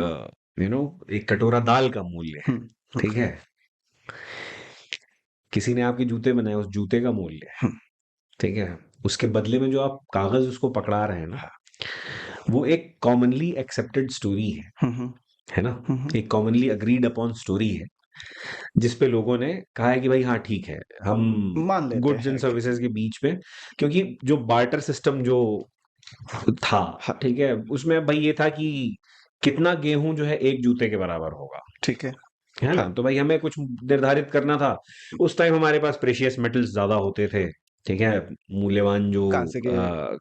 B: एक कटोरा दाल का मूल्य
A: हुँ,
B: है।
A: हुँ,
B: ठीक है। किसी ने आपके जूते बनाए, उस जूते का मूल्य है।
A: हुँ,
B: ठीक है। उसके बदले में जो आप कागज उसको पकड़ा रहे हैं ना,
A: हाँ,
B: वो एक कॉमनली एक्सेप्टेड स्टोरी
A: हुँ, हुँ,
B: है ना?
A: हुँ, हुँ,
B: एक कॉमनली अग्रीड अपॉन स्टोरी है, जिस पे लोगों ने कहा है कि भाई हाँ ठीक है, हम
A: मान लेते
B: गुड्स एंड
A: हैं कि
B: सर्विसेज के बीच में, क्योंकि जो बार्टर सिस्टम जो था,
A: हाँ,
B: ठीक है, उसमें भाई ये था कि कितना गेहूं जो है एक जूते के बराबर होगा,
A: ठीक है।
B: है ना?
A: हाँ,
B: तो भाई हमें कुछ निर्धारित करना था। उस टाइम हमारे पास प्रेशियस मेटल्स ज्यादा होते थे। ठीक है। मूल्यवान जो
A: काँसे के,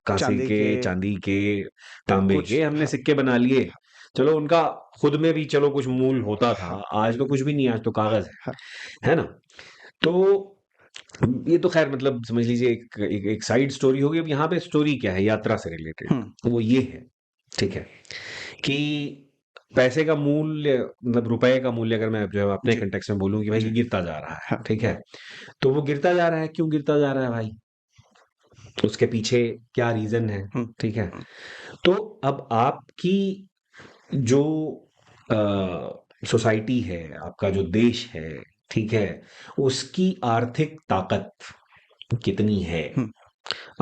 B: कांसे
A: चाँदी
B: के,
A: के,
B: चांदी के, तांबे
A: कुछ,
B: के हमने
A: हाँ,
B: सिक्के बना लिए। चलो उनका खुद में भी चलो कुछ मूल होता
A: हाँ,
B: था। आज तो कुछ भी नहीं, आज तो कागज
A: हाँ,
B: है ना? तो ये तो खैर मतलब समझ लीजिए एक साइड स्टोरी होगी। अब यहाँ पे स्टोरी क्या है यात्रा से रिलेटेड,
A: हुँ,
B: वो ये है, ठीक है, कि पैसे का मूल्य, मतलब रुपए का मूल्य, अगर मैं जो है अपने
A: जी,
B: कंटेक्स्ट में बोलूं कि भाई
A: जी,
B: ये गिरता जा रहा है,
A: हाँ,
B: ठीक है, तो वो गिरता जा रहा है, क्यों गिरता जा रहा है भाई? उसके पीछे क्या रीजन है?
A: हुँ,
B: ठीक है।
A: हुँ,
B: तो अब आपकी जो सोसाइटी है, आपका जो देश है, ठीक है, उसकी आर्थिक ताकत कितनी है?
A: हुँ,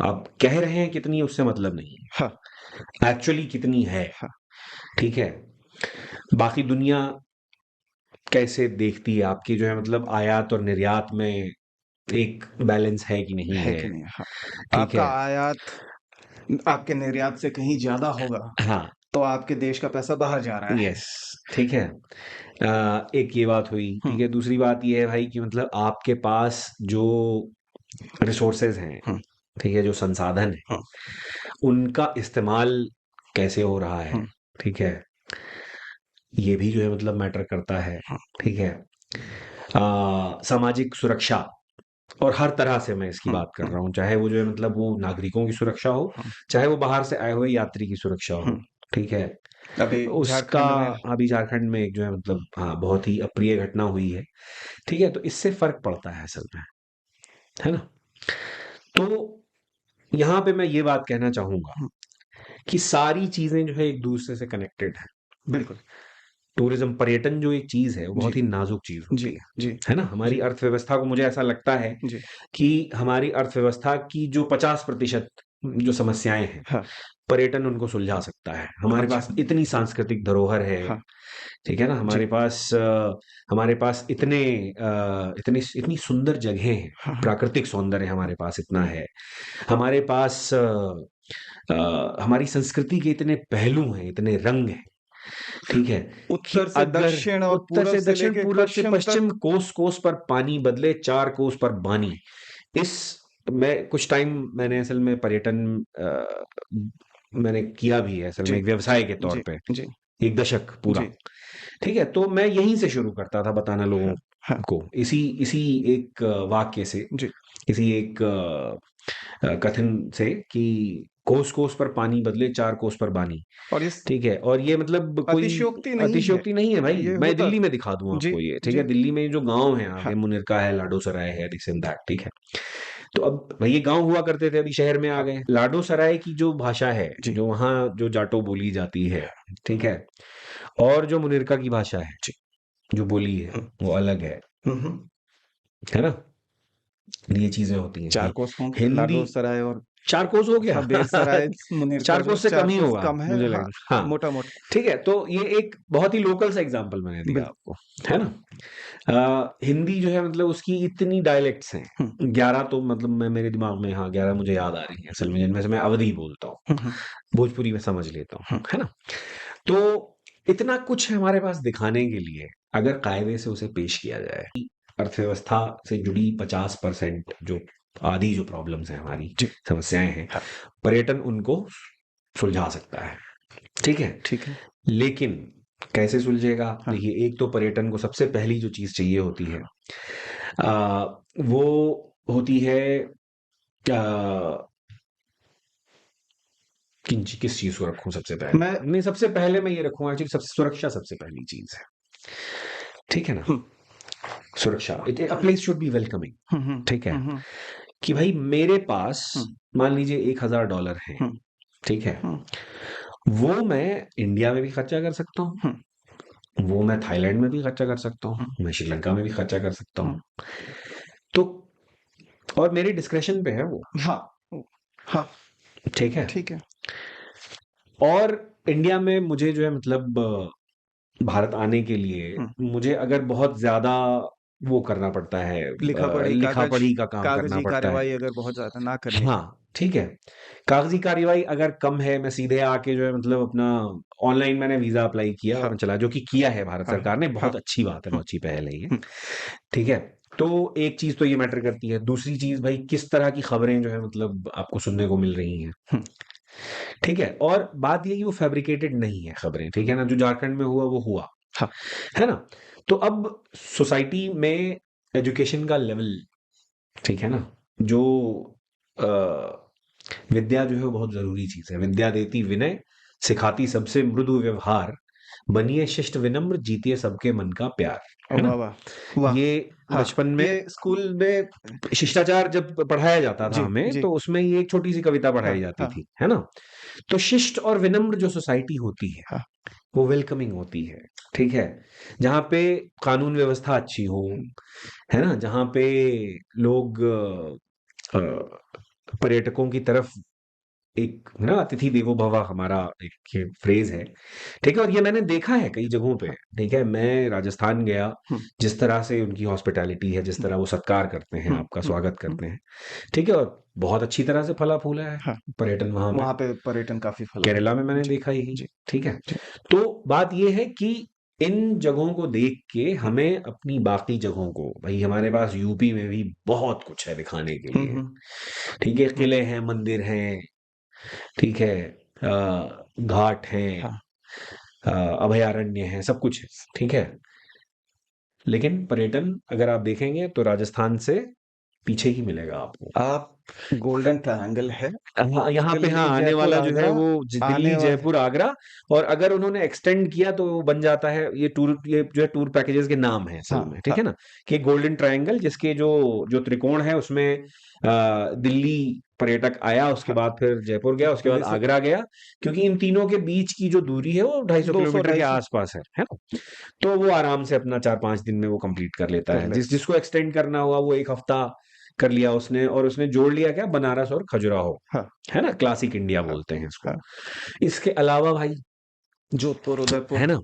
B: आप कह रहे हैं कितनी, उससे मतलब नहीं
A: हाँ,
B: है, एक्चुअली कितनी है।
A: हाँ,
B: ठीक है। बाकी दुनिया कैसे देखती है आपकी जो है मतलब आयात और निर्यात में, एक बैलेंस है कि नहीं
A: है
B: है?
A: कि नहीं? हाँ,
B: ठीक
A: आपका
B: है।
A: आयात आपके निर्यात से कहीं ज़्यादा होगा,
B: हाँ।
A: तो आपके देश का पैसा बाहर जा रहा है।
B: यस। ठीक है। एक ये बात हुई।
A: हुँ,
B: ठीक है। दूसरी बात ये है भाई कि मतलब आपके पास जो रिसोर्सेज हैं,
A: हुँ,
B: ठीक है, जो संसाधन है,
A: हुँ,
B: उनका इस्तेमाल कैसे हो रहा है?
A: हुँ,
B: ठीक है। ये भी जो है मतलब मैटर करता है।
A: हुँ,
B: ठीक है। सामाजिक सुरक्षा, और हर तरह से मैं इसकी
A: हुँ,
B: बात कर
A: हुँ,
B: रहा हूँ, चाहे वो जो है मतलब वो नागरिकों की सुरक्षा हो,
A: हुँ,
B: चाहे वो बाहर से आए हुए यात्री की सुरक्षा
A: हुँ।
B: हो। ठीक है।
A: अभी
B: उसका
A: झारखंड में
B: अभी झारखंड में एक जो है मतलब हाँ बहुत ही अप्रिय घटना हुई है। ठीक है। तो इससे फर्क पड़ता है असल में, है ना? तो यहाँ पे मैं ये बात कहना चाहूंगा
A: हुँ,
B: कि सारी चीजें जो है एक दूसरे से कनेक्टेड है।
A: बिल्कुल।
B: टूरिज्म, पर्यटन जो एक चीज है, वो
A: जी,
B: बहुत ही नाजुक चीज
A: जी,
B: होती
A: जी,
B: है ना? हमारी
A: जी,
B: अर्थव्यवस्था को मुझे ऐसा लगता है
A: जी,
B: कि हमारी अर्थव्यवस्था की जो 50% जो समस्याएं हैं,
A: हाँ,
B: पर्यटन उनको सुलझा सकता है। हमारे
A: अच्छा,
B: पास इतनी सांस्कृतिक धरोहर है,
A: हाँ,
B: ठीक है ना?
A: जी,
B: हमारे पास इतनी सुंदर जगहें हैं,
A: हाँ, हाँ,
B: प्राकृतिक सौंदर्य हमारे पास इतना है। हमारे पास हमारी संस्कृति के इतने पहलू हैं, इतने रंग हैं, ठीक है? कि
A: उत्तर से
B: अगर
A: दक्षिण और
B: उत्तर
A: पूरब
B: से
A: से
B: दक्षिण,
A: लेके
B: पूरब से
A: पश्चिम
B: पश्चिम,
A: तक।
B: कोस-कोस पर पानी बदले, चार कोस पर बानी। इस मैं कुछ टाइम मैंने असल में पर्यटन मैंने किया भी है असल
A: जी,
B: में एक
A: जी,
B: व्यवसाय के तौर
A: जी,
B: पे,
A: जी,
B: 1 दशक पूरा।
A: जी,
B: ठीक है? तो मैं यहीं से शुरू करता था बताना लोगों
A: हाँ, हाँ,
B: को, इसी इसी एक वाक्य से,
A: जी,
B: इसी एक कथन से कि कोस-कोस पर पानी बदले, चार कोस पर बानी।
A: और इस
B: ठीक है? और ये मतलब कोई
A: अतिशयोक्ति नहीं है,
B: अतिशयोक्ति नहीं है भाई,
A: ये
B: मैं
A: होता।
B: दिल्ली में दिखा दूँ
A: जी,
B: आपको ये, ठीक है?
A: जी,
B: दिल्ली में जो गाँव हैं आगे,
A: हाँ,
B: मुनिरका है, लाडोसराय है, दिस एंड दैट, ठीक है? तो अब भाई ये गाँव हुआ करते थे, अभी शहर में आ
A: हाँ,
B: गए। लाडोसराय की जो भाषा है,
A: जी,
B: जो वहाँ जो जाटो बोली जाती है, ठीक है? और जो मुनिरका की भाषा है,
A: जी,
B: जो बोली है,
A: हुँ,
B: वो अलग
A: हुँ, हुँ।
B: है ना? ये चीज़ें होती हैं
A: 4
B: कि
A: कोस होंगे,
B: हिंदी
A: लाडोसराय और
B: 4 कोस हो गया।
A: हाँ, बेलसराय, मुनिरका
B: 4
A: जो
B: कोस से कम
A: 4
B: ही
A: कोस
B: होगा,
A: कम है,
B: मुझे
A: हाँ,
B: लग हाँ,
A: मोटा-मोटा।
B: ठीक है? तो ये एक बहुत ही लोकल सा एग्ज़ाम्पल मैंने दिया
A: बिल्कुल,
B: आपको, है ना? हिंदी जो है मतलब उसकी इतनी डायलेक्ट्स हैं,
A: हुँ,
B: 11 तो मतलब मैं मेरे दिमाग में हाँ, 11 मुझे याद आ रही हैं असल में, जिनमें से मैं अवधी बोलता हूँ,
A: हुँ, हुँ,
B: भोजपुरी में समझ लेता हूँ,
A: हुँ,
B: है ना? तो इतना कुछ है हमारे पास दिखाने के लिए, अगर कायदे से उसे पेश किया जाए। अर्थव्यवस्था से जुड़ी 50% जो आधी जो प्रॉब्लम्स हैं हमारी,
A: जी,
B: समस्याएँ हैं,
A: हाँ,
B: पर्यटन उनको सुलझा सकता है, ठीक है?
A: ठीक है,
B: लेकिन कैसे सुलझेगा?
A: हाँ,
B: देखिए, एक तो पर्यटन को सबसे पहली जो चीज़ चाहिए होती है वो होती है अ, किस चीज़ को रखूँ सबसे पहले?
A: मैं
B: नहीं, सबसे पहले मैं ये रखूँगा कि सबसे सुरक्षा सबसे पहली चीज़ है, ठीक है ना?
A: हुँ,
B: सुरक्षा, a place should be welcoming,
A: हुँ, हुँ,
B: ठीक है?
A: हुँ, हुँ,
B: कि भाई मेरे पास
A: हुँ,
B: मान लीजिए $1000 हैं,
A: हुँ,
B: ठीक है?
A: हुँ,
B: वो मैं इंडिया में भी खर्चा कर सकता हूँ,
A: हुँ,
B: वो मैं थाईलैंड में भी खर्चा कर सकता हूँ,
A: हुँ,
B: मैं श्रीलंका में भी खर्चा कर सकता
A: हुँ,
B: हूँ। तो और मेरी डिस्क्रेशन पे है वो,
A: हाँ, हाँ,
B: ठीक है?
A: ठीक है,
B: और इंडिया में मुझे जो है मतलब भारत आने के लिए
A: हुँ,
B: मुझे अगर बहुत ज़्यादा वो करना पड़ता है,
A: लिखा-पढ़ी
B: लिखा-पढ़ी का काम करना
A: कागज़ी
B: पड़ता है।
A: कार्यवाही अगर बहुत ज़्यादा ना करनी पड़े।
B: हाँ, ठीक है। कागज़ी कार्यवाही अगर कम है, मैं सीधे आके जो है मतलब अपना ऑनलाइन मैंने वीज़ा अप्लाई किया और
A: हाँ,
B: मैं चला, जो कि किया है भारत
A: हाँ,
B: सरकार ने,
A: हाँ,
B: बहुत अच्छी बात है,
A: हुँ,
B: बहुत अच्छी पहल है ये,
A: हुँ,
B: ठीक है। तो एक चीज़ तो ये मैटर करती है, दूसरी चीज़ भाई किस तरह की खबरें जो है मतलब आपको सुनने को मिल रही हैं,
A: हुँ,
B: ठीक है। और बात ये है कि वो फैब्रिकेटेड नहीं है खबरें, ठीक है ना? जो झारखंड में हुआ वो हुआ,
A: हाँ,
B: है ना? तो अब सोसाइटी में एजुकेशन का लेवल, ठीक है ना? जो विद्या जो है वो बहुत ज़रूरी चीज़ है। विद्या देती विनय, सिखाती सबसे मृदु व्यवहार, बनिए शिष्ट विनम्र, जीतिए सबके मन का प्यार, है
A: वाह,
B: ना?
A: वाह! वाह!
B: ये
A: हाँ,
B: बचपन में
A: ये स्कूल में
B: शिष्टाचार जब पढ़ाया जाता था
A: जी,
B: हमें,
A: जी,
B: तो उसमें ये एक छोटी-सी कविता
A: हाँ,
B: पढ़ाई जाती
A: हाँ,
B: थी, है ना? तो शिष्ट और विनम्र जो सोसाइटी होती है,
A: हाँ,
B: वो वेलकमिंग होती है, ठीक है? जहाँ पे कानून व्यवस्था अच्छी हो,
A: हुँ,
B: है ना? जहाँ पे लोग पर्यटकों की तरफ एक ना अतिथि देवो भव हमारा एक ये फ्रेज़ है, ठीक है? और ये मैंने देखा है कई जगहों पे,
A: हाँ,
B: ठीक है? मैं राजस्थान गया,
A: हुँ,
B: जिस तरह से उनकी हॉस्पिटैलिटी है, जिस
A: हुँ,
B: तरह वो सत्कार करते हैं,
A: हुँ,
B: आपका
A: हुँ,
B: स्वागत
A: हुँ,
B: करते हैं, ठीक है? और बहुत अच्छी तरह से फला-फूला है
A: हाँ,
B: पर्यटन वहाँ पे।
A: वहाँ पे पर्यटन काफ़ी फला है।
B: केरला में मैंने
A: जी,
B: देखा यही,
A: जी,
B: ठीक है?
A: जी,
B: तो बात ये है कि इन जगहों को देख के
A: हुँ,
B: हमें अपनी बाकी जगहों को, भई हमारे पास यूपी में भी बहुत कुछ है दिखाने के
A: हुँ,
B: लिए,
A: हुँ,
B: ठीक है?
A: हुँ,
B: किले हैं, मंदिर हैं, ठीक है? घाट हैं,
A: हाँ,
B: अभयारण्य हैं, सब कुछ है, ठीक है? लेकिन पर्यटन अगर आप देखेंगे तो राजस्थान से पीछे ही मिलेगा आपको।
A: आप गोल्डन ट्रायंगल है,
B: हाँ, यहाँ पे हाँ,
A: दिल्ली,
B: आने
A: जयपुर,
B: वाला जो है
A: आगरा
B: वो दिल्ली,
A: आने वाले
B: जयपुर, आगरा, और अगर उन्होंने एक्सटेंड किया तो वो बन जाता है, ये जो है टूर पैकेजेस के नाम है असल
A: हाँ,
B: में, ठीक
A: हाँ,
B: है ना? कि गोल्डन ट्रायंगल जिसके जो जो त्रिकोण है उसमें दिल्ली पर्यटक आया, उसके
A: हाँ,
B: बाद फिर जयपुर गया, उसके बाद
A: दिल्ली से
B: आगरा गया, क्योंकि इन तीनों के बीच की जो दूरी है वो 250
A: 200
B: किलोमीटर के
A: 250
B: आसपास है ना? तो वो आराम से अपना 4-5 दिन में वो कंप्लीट कर लेता
A: कर
B: है।
A: लेते।
B: जिसको एक्सटेंड करना हुआ वो 1 हफ्ता कर लिया उसने, और उसने जोड़ लिया क्या, बनारस और खजुराहो,
A: हाँ,
B: है ना, क्लासिक इंडिया
A: हाँ,
B: बोलते हैं इसको।
A: हाँ।
B: इसके अलावा भाई,
A: जोधपुर, उदयपुर,
B: है ना,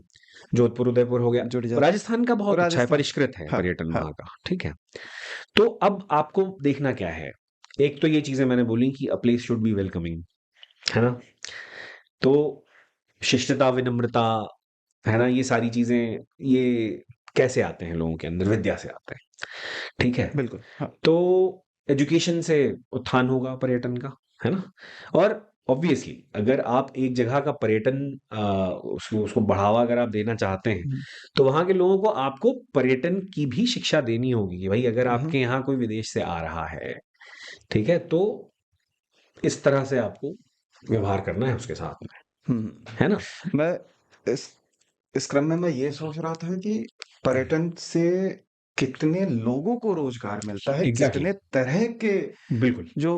B: जोधपुर उदयपुर हो गया।
A: जुड़ जाता
B: राजस्थान का बहुत अच्छा है,
A: राजस्थान।
B: परिष्कृत है
A: हाँ,
B: पर्यटन
A: हाँ।
B: वहां का, ठीक है। तो अब आपको देखना क्या है, एक तो ये चीजें मैंने बोली कि अ प्लेस शुड बी वेलकमिंग, है ना, तो शिष्टता, विनम्रता, है ना, ये सारी चीजें, ये कैसे आते हैं लोगों के अंदर, विद्या से आते हैं, ठीक है।
A: बिल्कुल, हाँ।
B: तो एजुकेशन से उत्थान होगा पर्यटन का, है ना। और ऑब्वियसली अगर आप एक जगह का पर्यटन उसको उसको बढ़ावा अगर आप देना चाहते हैं,
A: हुँ,
B: तो वहां के लोगों को आपको पर्यटन की भी शिक्षा देनी होगी कि भाई अगर
A: हुँ,
B: आपके यहाँ कोई विदेश से आ रहा है, ठीक है, तो इस तरह से आपको व्यवहार करना है उसके साथ में,
A: हुँ।
B: है ना।
A: मैं इस इस क्रम में मैं ये सोच रहा था कि पर्यटन से कितने लोगों को रोज़गार मिलता है,
B: एग्जैक्टली
A: कितने
B: exactly,
A: तरह के
B: बिल्कुल।
A: जो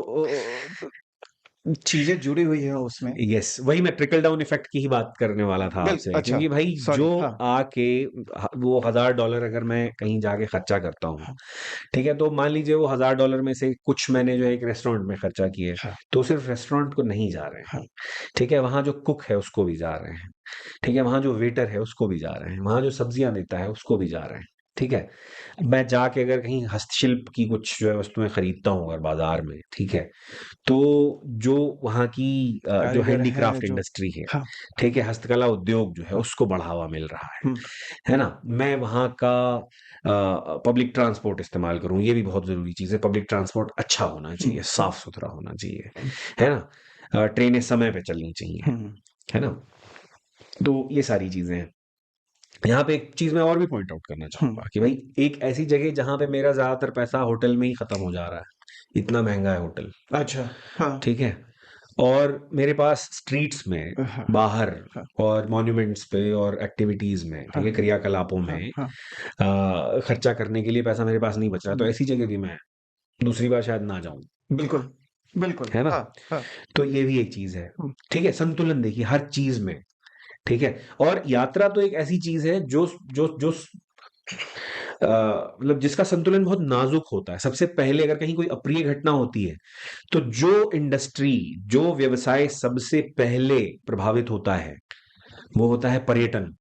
A: चीज़ें जुड़ी हुई हैं उसमें।
B: यस, वही मैं ट्रिकल डाउन इफेक्ट की ही बात करने वाला था आपसे,
A: अच्छा,
B: क्योंकि भाई जो
A: सॉरी, हाँ,
B: आके वो $1000 अगर मैं कहीं जाके खर्चा करता हूँ,
A: हाँ,
B: ठीक है, तो मान लीजिए वो $1000 में से कुछ मैंने जो है एक रेस्टोरेंट में खर्चा किए,
A: हाँ,
B: तो सिर्फ रेस्टोरेंट को नहीं जा रहे हैं,
A: हाँ,
B: ठीक है, वहाँ जो कुक है उसको भी जा रहे हैं, ठीक है, वहाँ जो वेटर है उसको भी जा रहे हैं, वहाँ जो सब्जियां देता है उसको भी जा रहे हैं, ठीक है। मैं जाके अगर कहीं हस्तशिल्प की कुछ जो है वस्तुएं खरीदता हूँ अगर बाजार में, ठीक है, तो जो वहाँ की जो
A: कारीगर हैं
B: हैंडीक्राफ्ट
A: जो।
B: इंडस्ट्री है,
A: हाँ,
B: ठीक है, हस्तकला उद्योग जो है
A: हाँ,
B: उसको बढ़ावा मिल रहा
A: हुँ,
B: है ना। मैं वहाँ का पब्लिक ट्रांसपोर्ट इस्तेमाल करूँ, ये भी बहुत ज़रूरी चीज़ है, पब्लिक ट्रांसपोर्ट अच्छा होना
A: हुँ,
B: चाहिए,
A: हुँ,
B: साफ-सुथरा होना चाहिए,
A: हुँ,
B: है ना। ट्रेनें समय पे चलनी चाहिए,
A: हुँ,
B: है ना। तो ये सारी चीज़ें हैं। यहाँ पे एक चीज़ मैं और भी पॉइंट आउट करना
A: हुँ,
B: चाहूँगा कि भाई एक ऐसी जगह जहाँ पे मेरा ज़्यादातर पैसा होटल में ही खत्म हो जा रहा है, इतना महँगा है होटल,
A: अच्छा, हाँ,
B: ठीक है? और मेरे पास स्ट्रीट्स में,
A: हाँ,
B: बाहर
A: हाँ,
B: और मॉन्यूमेंट्स पे और एक्टिविटीज़ में,
A: हाँ,
B: ठीक है, क्रियाकलापों
A: हाँ,
B: में
A: हाँ,
B: खर्चा करने के लिए पैसा मेरे पास नहीं बच रहा, तो
A: हुँ,
B: ऐसी जगह भी मैं दूसरी बार शायद ना जाऊँ,
A: बिल्कुल, बिल्कुल,
B: है ना?
A: हाँ, हाँ,
B: तो ये भी एक चीज़ है,
A: हुँ,
B: ठीक है? संतुलन देखिए हर चीज़ में, ठीक है? और यात्रा तो एक ऐसी चीज़ है जो जो जो मतलब जिसका संतुलन बहुत नाजुक होता है। सबसे पहले अगर कहीं कोई अप्रिय घटना होती है, तो जो इंडस्ट्री, जो व्यवसाय सबसे पहले प्रभावित होता है, वो होता है पर्यटन,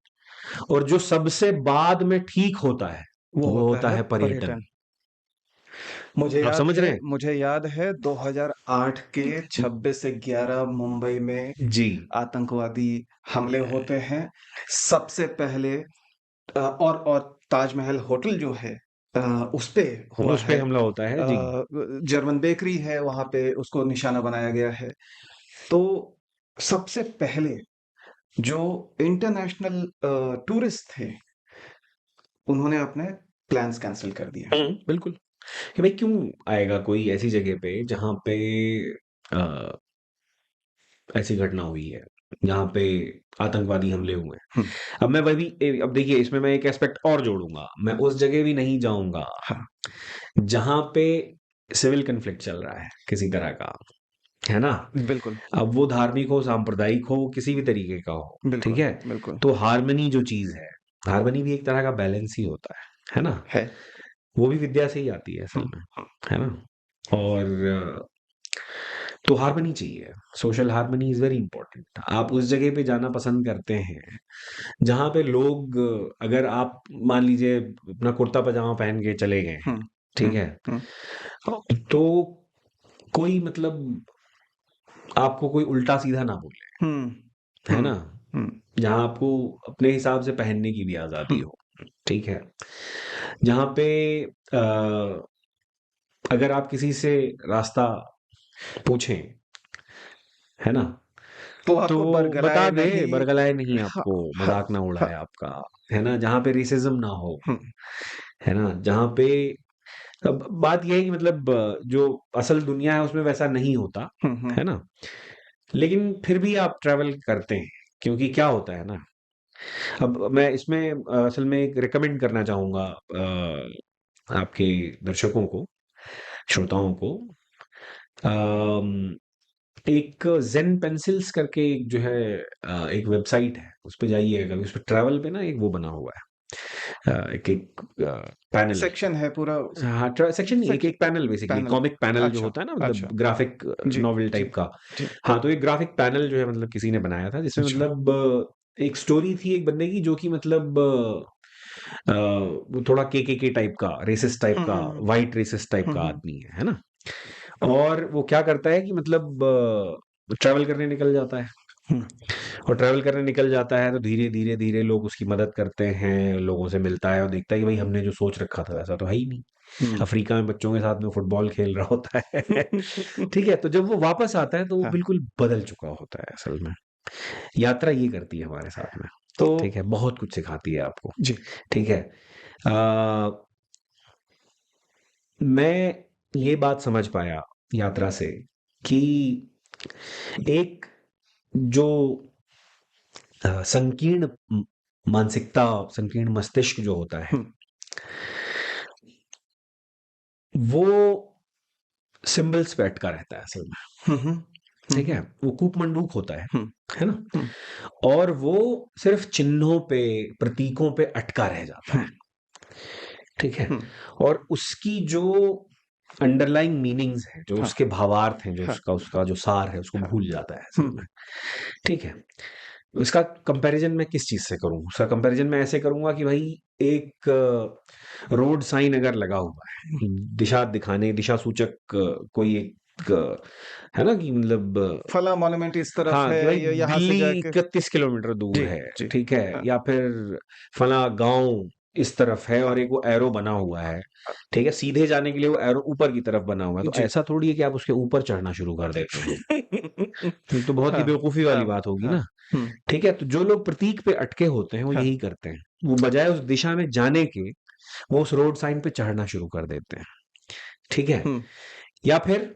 B: और जो सबसे बाद में ठीक होता है,
A: वो
B: वो
A: होता
B: होता
A: है
B: है पर्यटन।
A: पर्यटन। मुझे
B: आप
A: याद
B: समझ
A: है
B: रहे हैं?
A: मुझे याद है 2008 के 26/11 मुंबई में
B: जी,
A: आतंकवादी हमले होते हैं। सबसे पहले और ताजमहल होटल जो है अ, उसपे हुआ
B: उस पे
A: है।
B: हमला होता है, जी।
A: जर्मन बेकरी है वहाँ पे उसको निशाना बनाया गया है। तो सबसे पहले जो इंटरनेशनल टूरिस्ट थे, उन्होंने अपने प्लान्स कैंसल कर दिए।
B: बिल्कुल, कि भाई क्यों आएगा कोई ऐसी जगह पे जहाँ पे अ, ऐसी घटना हुई है, जहाँ पे आतंकवादी हमले हुए हैं।
A: हुँ,
B: अब मैं वही अब देखिए इसमें मैं एक एस्पेक्ट और जोड़ूँगा, मैं उस जगह भी नहीं जाऊँगा,
A: हाँ,
B: जहाँ पे सिविल कॉन्फ्लिक्ट चल रहा है, किसी तरह का, है ना?
A: बिल्कुल,
B: अब वो धार्मिक हो, सांप्रदायिक हो, किसी भी तरीके का हो, ठीक
A: बिल्कुल,
B: है?
A: बिल्कुल,
B: तो हार्मनी जो चीज़ हार्मनी भी एक तरह का बैलेंस ही होता है ना?
A: है।
B: वो भी विद्या से ही आती है असल
A: हुँ,
B: में,
A: हुँ,
B: है ना? और तो हार्मनी चाहिए, social harmony is very important. आप उस जगह पे जाना पसंद करते हैं, जहाँ पे लोग, अगर आप मान लीजिए अपना कुर्ता-पजामा पहन के चले गए हैं,
A: हुँ,
B: ठीक
A: हुँ,
B: है?
A: हुँ,
B: तो कोई मतलब आपको कोई उल्टा-सीधा ना बोले,
A: हुँ,
B: है
A: हुँ,
B: ना?
A: हुँ,
B: जहाँ आपको अपने हिसाब से पहनने की भी
A: हुँ,
B: आज़ादी हो, ठीक है? जहाँ पे अ, अगर आप किसी से रास्ता पूछें, है ना?
A: तो
B: तो
A: आपको
B: बता
A: बरगलाए
B: दे,
A: नहीं।
B: बरगलाए नहीं
A: हाँ,
B: आपको,
A: हाँ,
B: मज़ाक ना
A: हाँ,
B: उड़ाए आपका, है ना? जहाँ पे रेसिज़्म ना हो,
A: हुँ,
B: है ना? जहाँ पे अब बात ये है कि मतलब जो असल दुनिया है उसमें वैसा नहीं होता,
A: हुँ, हुँ,
B: है ना? लेकिन फिर भी आप ट्रैवल करते हैं, क्योंकि क्या होता है ना, अब मैं इसमें असल में एक रिकमेंड करना चाहूँगा आपके दर्शकों को, श्रोताओं को, अम, एक ज़ेन पेंसिल्स करके एक जो है एक वेबसाइट है, उस पे जाइएगा कभी, उस पे ट्रैवल पे ना एक वो बना हुआ है, एक-एक पैनल।
A: सेक्शन है पूरा
B: हाँ, सेक्शन नहीं, एक-एक panel basically,
A: panel.
B: Comic panel जो
A: अच्छा,
B: होता है ना, मतलब
A: अच्छा।
B: ग्राफिक
A: जी,
B: नॉवेल
A: जी,
B: टाइप का।
A: जी।
B: हाँ, तो एक ग्राफिक पैनल जो है मतलब किसी ने बनाया था, जिसमें
A: अच्छा।
B: मतलब एक स्टोरी थी एक बंदे की जो कि मतलब वो थोड़ा केकेके टाइप का, रेसिस्ट टाइप
A: हुँ,
B: का,
A: हुँ, हुँ।
B: व्हाइट रेसिस्ट टाइप
A: हुँ,
B: का
A: हुँ।
B: आदमी है ना? और वो क्या करता है कि मतलब ट्रैवल करने निकल जाता है।
A: हुँ,
B: और ट्रैवल करने निकल जाता है तो धीरे धीरे धीरे लोग उसकी मदद करते हैं, लोगों से मिलता है और देखता है कि भाई हमने जो सोच रखा था वैसा तो है ही नहीं।
A: हुँ।
B: अफ्रीका में बच्चों के साथ में फुटबॉल खेल रहा होता है। ठीक है, तो जब वो वापस आता है तो वो
A: हाँ,
B: बिल्कुल बदल चुका होता है असल में। यात्रा ये करती है हमारे साथ में।
A: तो
B: ठीक है, बहुत कुछ सिखाती है आपको।
A: जी।
B: ठीक है। आ, मैं ये बात समझ पाया यात्रा से कि एक जो संकीर्ण मानसिकता, संकीर्ण मस्तिष्क जो होता है,
A: हुँ,
B: वो सिंबल्स पे अटका रहता है असल में।
A: हुँ, हुँ, हुँ,
B: ठीक है, वो कूप-मंडूक होता
A: हुँ,
B: है ना?
A: हुँ,
B: और वो सिर्फ चिन्हों पे, प्रतीकों पे अटका रह जाता
A: हुँ,
B: है। ठीक है?
A: हुँ।
B: और उसकी जो अंडरलाइंग मीनिंग्स हैं, जो
A: हाँ,
B: उसके भावार्थ हैं, जो
A: हाँ,
B: उसका उसका जो सार है, उसको
A: हाँ।
B: भूल जाता है असल
A: हुँ,
B: में। ठीक है? इसका कंपैरिजन मैं किस चीज़ से करूँ? उसका कंपैरिजन मैं ऐसे करूँगा कि भाई एक रोड साइन अगर लगा हुआ
A: हुँ।
B: है, दिशा दिखाने, दिशा सूचक कोई एक है ना कि मतलब
A: फलाँ मॉन्यूमेंट इस तरफ
B: हाँ,
A: है,
B: कि भाई
A: ये यहाँ से
B: दिल्ली
A: जाके
B: 31 किलोमीटर दूर
A: जी,
B: है,
A: जी।
B: ठीक है?
A: हाँ,
B: या फिर फलाँ गाँव इस तरफ है
A: हाँ,
B: और एक वो एरो बना हुआ है,
A: हाँ।
B: ठीक है? सीधे जाने के लिए वो एरो ऊपर की तरफ बना हुआ है, तो
A: जी।
B: ऐसा थोड़ी है कि आप उसके ऊपर चढ़ना शुरू कर देते हैं। ये तो बहुत ही
A: हाँ,
B: बेवकूफ़ी वाली
A: हाँ,
B: बात होगी
A: हाँ।
B: ना,
A: हुँ,
B: ठीक है? तो जो लोग प्रतीक पे अटके होते हैं, वो
A: हाँ।
B: यही करते हैं। वो बजाय उस दिशा में जाने के, वो उस रोड साइन पे चढ़ना शुरू कर देते हैं, ठीक है?
A: हुँ,
B: या फिर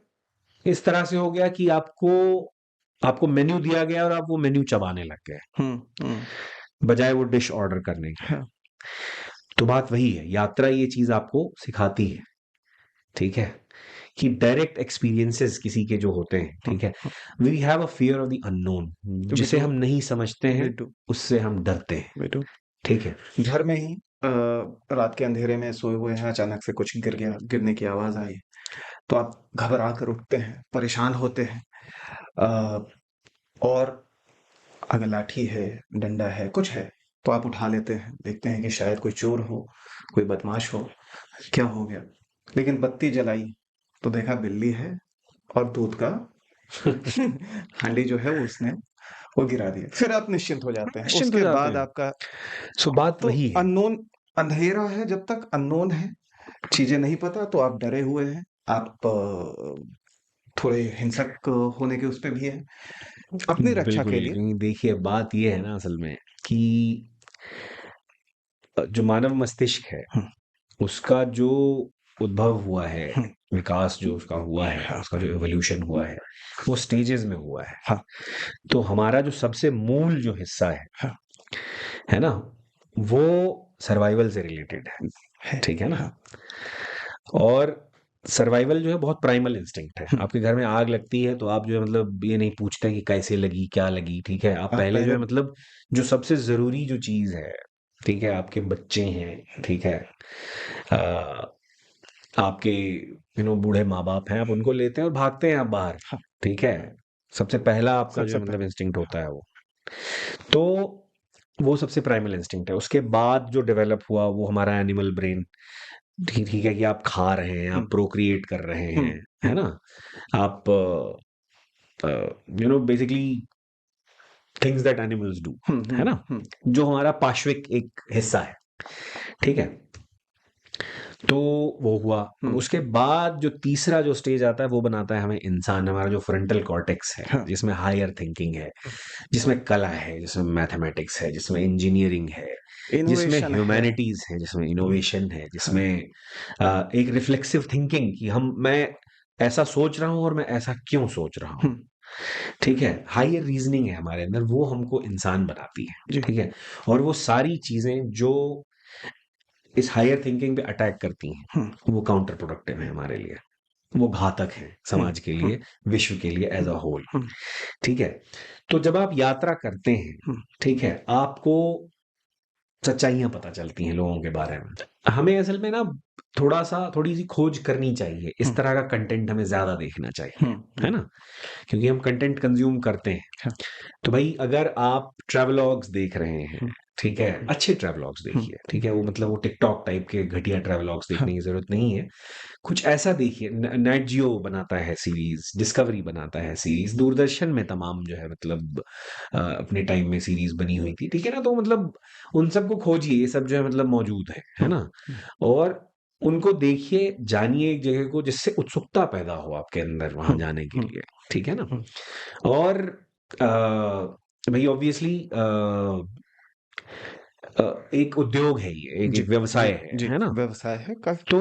B: इस तरह से हो गया कि आपको आपको मेन्यू दिया गया और आप वो मेन्यू चबाने लग गए,
A: हुँ, हुँ।
B: बजाय वो डिश ऑर्डर करने के।
A: हाँ।
B: तो बात वही है, यात्रा ये चीज़ आपको सिखाती है, ठीक है? कि डायरेक्ट एक्सपीरियंसेस किसी के जो होते हैं,
A: हुँ,
B: ठीक है?
A: हुँ।
B: We have a fear of the unknown,
A: we
B: जिसे
A: डू,
B: हम नहीं समझते
A: वी
B: हैं,
A: डू,
B: उससे हम डरते हैं,
A: वी डू।
B: ठीक है?
A: घर में ही रात के अंधेरे में सोए हुए हैं, अचानक से कुछ गिर गया, गिरने की आवाज़ आई, तो आप घबरा कर उठते हैं, परेशान होते हैं। अ, और अगर लाठी है, डंडा है, कुछ है, तो आप उठा लेते हैं, देखते हैं कि शायद कोई चोर हो, कोई बदमाश हो, क्या हो गया? लेकिन बत्ती जलाई, तो देखा बिल्ली है और दूध का हांडी जो है वो उसने वो गिरा दिया। फिर आप निश्चिंत हो जाते हैं।
B: निश्चिंत हो
A: उसके
B: जाते
A: बाद
B: हैं।
A: आपका
B: सो बात
A: तो
B: वही है।
A: अननोन अंधेरा है जब तक अननोन है, चीज़ें नहीं पता तो आप डरे हुए हैं। आप थोड़े हिंसक होने के उस पे भी हैं, अपनी रक्षा
B: बिल्कुल,
A: के लिए।
B: क्योंकि देखिए बात ये है ना असल में कि जो मानव मस्तिष्क है,
A: हुँ,
B: उसका जो उद्भव हुआ है,
A: हुँ,
B: विकास जो उसका हुआ है,
A: हाँ,
B: उसका जो इवोल्यूशन हुआ है, वो स्टेजेस में हुआ है।
A: हाँ,
B: तो हमारा जो सबसे मूल जो हिस्सा
A: हाँ,
B: है ना? वो सर्वाइवल से रिलेटेड है,
A: है,
B: ठीक है ना?
A: हाँ,
B: और सर्वाइवल जो है बहुत प्राइमल इंस्टिंक्ट है।
A: हुँ,
B: आपके घर में आग लगती है तो आप जो है मतलब ये नहीं पूछते कि कैसे लगी, क्या लगी, ठीक है? आप
A: आप
B: पहले जो
A: पहले
B: है मतलब जो सबसे ज़रूरी जो चीज़ है, ठीक है? आपके बच्चे हैं, ठीक है? अ, आपके बूढ़े माँ-बाप हैं, आप उनको लेते हैं और भागते हैं आप बाहर,
A: हाँ,
B: ठीक है? सबसे पहला आपका जो
A: सबसे
B: है मतलब
A: पहले
B: इंस्टिंक्ट होता है वो। तो वो सबसे प्राइमल इंस्टिंक्ट है। उसके बाद जो डेवलप हुआ वो हमारा एनिमल ब्रेन, ठीक ठीक है कि आप खा रहे हैं,
A: हुँ,
B: आप प्रोक्रिएट कर रहे
A: हुँ,
B: हैं, है
A: हुँ,
B: ना? आप basically things that animals do,
A: हुँ,
B: है
A: हुँ,
B: ना?
A: हुँ,
B: जो हमारा पाश्विक एक हिस्सा है, ठीक है? तो वो हुआ।
A: हुँ,
B: उसके बाद जो तीसरा जो स्टेज आता है वो बनाता है हमें इंसान, हमारा जो फ्रंटल कॉर्टेक्स है,
A: हाँ,
B: जिसमें हायर थिंकिंग है,
A: हुँ,
B: जिसमें कला है, जिसमें मैथमेटिक्स है, जिसमें इंजीनियरिंग है, जिसमें
A: इनोवेशन है,
B: ह्यूमैनिटीज़ है, जिसमें इनोवेशन है,
A: हाँ,
B: जिसमें एक रिफ्लेक्सिव थिंकिंग कि मैं ऐसा सोच रहा हूँ और मैं ऐसा क्यों सोच रहा
A: हुँ,
B: हूँ, ठीक है? हायर रीज़निंग है हमारे अंदर, वो हमको इंसान बनाती है,
A: जी,
B: ठीक है? और वो सारी चीज़ें जो इस हायर थिंकिंग पे अटैक करती हैं,
A: हुँ,
B: वो काउंटर प्रोडक्टिव है हमारे लिए। वो घातक है
A: हुँ,
B: समाज के
A: हुँ,
B: लिए, विश्व के लिए एज़
A: हुँ,
B: अ होल,
A: हुँ,
B: ठीक है? तो जब आप यात्रा करते हैं,
A: हुँ,
B: ठीक है? आपको सच्चाइयाँ पता चलती हैं लोगों के बारे में। हमें असल में ना थोड़ी-सी खोज करनी चाहिए। इस
A: हुँ,
B: तरह का कंटेंट हमें ज़्यादा देखना चाहिए,
A: हुँ,
B: है
A: हुँ,
B: ना? क्योंकि हम कंटेंट कंज़्यूम करते हैं।
A: हाँ,
B: तो भाई अगर आप ट्रैवलॉग्स देख रहे हैं,
A: हुँ,
B: ठीक है?
A: हुँ,
B: अच्छे ट्रैवलॉग्स
A: हुँ,
B: देखिए, ठीक है? वो मतलब वो टिकटॉक टाइप के घटिया ट्रैवलॉग्स
A: हाँ,
B: देखने की ज़रूरत नहीं है। कुछ ऐसा देखिए, नेट जियो बनाता है सीरीज़, डिस्कवरी बनाता है सीरीज़, दूरदर्शन में तमाम जो है मतलब अपने टाइम में सीरीज़ बनी हुई थी, ठीक है ना? तो मतलब उन सबको खोजिए, ये सब जो है मतलब मौजूद है
A: हुँ,
B: ना?
A: हुँ,
B: और उनको देखिए, जानिए एक जगह को जिससे उत्सुकता पैदा हो आपके अंदर वहाँ
A: हुँ,
B: जाने के
A: हुँ,
B: लिए, ठीक है ना?
A: हुँ।
B: और भई ऑब्वियसली एक उद्योग है ये, एक
A: जी,
B: एक
A: जी,
B: व्यवसाय
A: जी,
B: है ना?
A: व्यवसाय है काफ़ी।
B: तो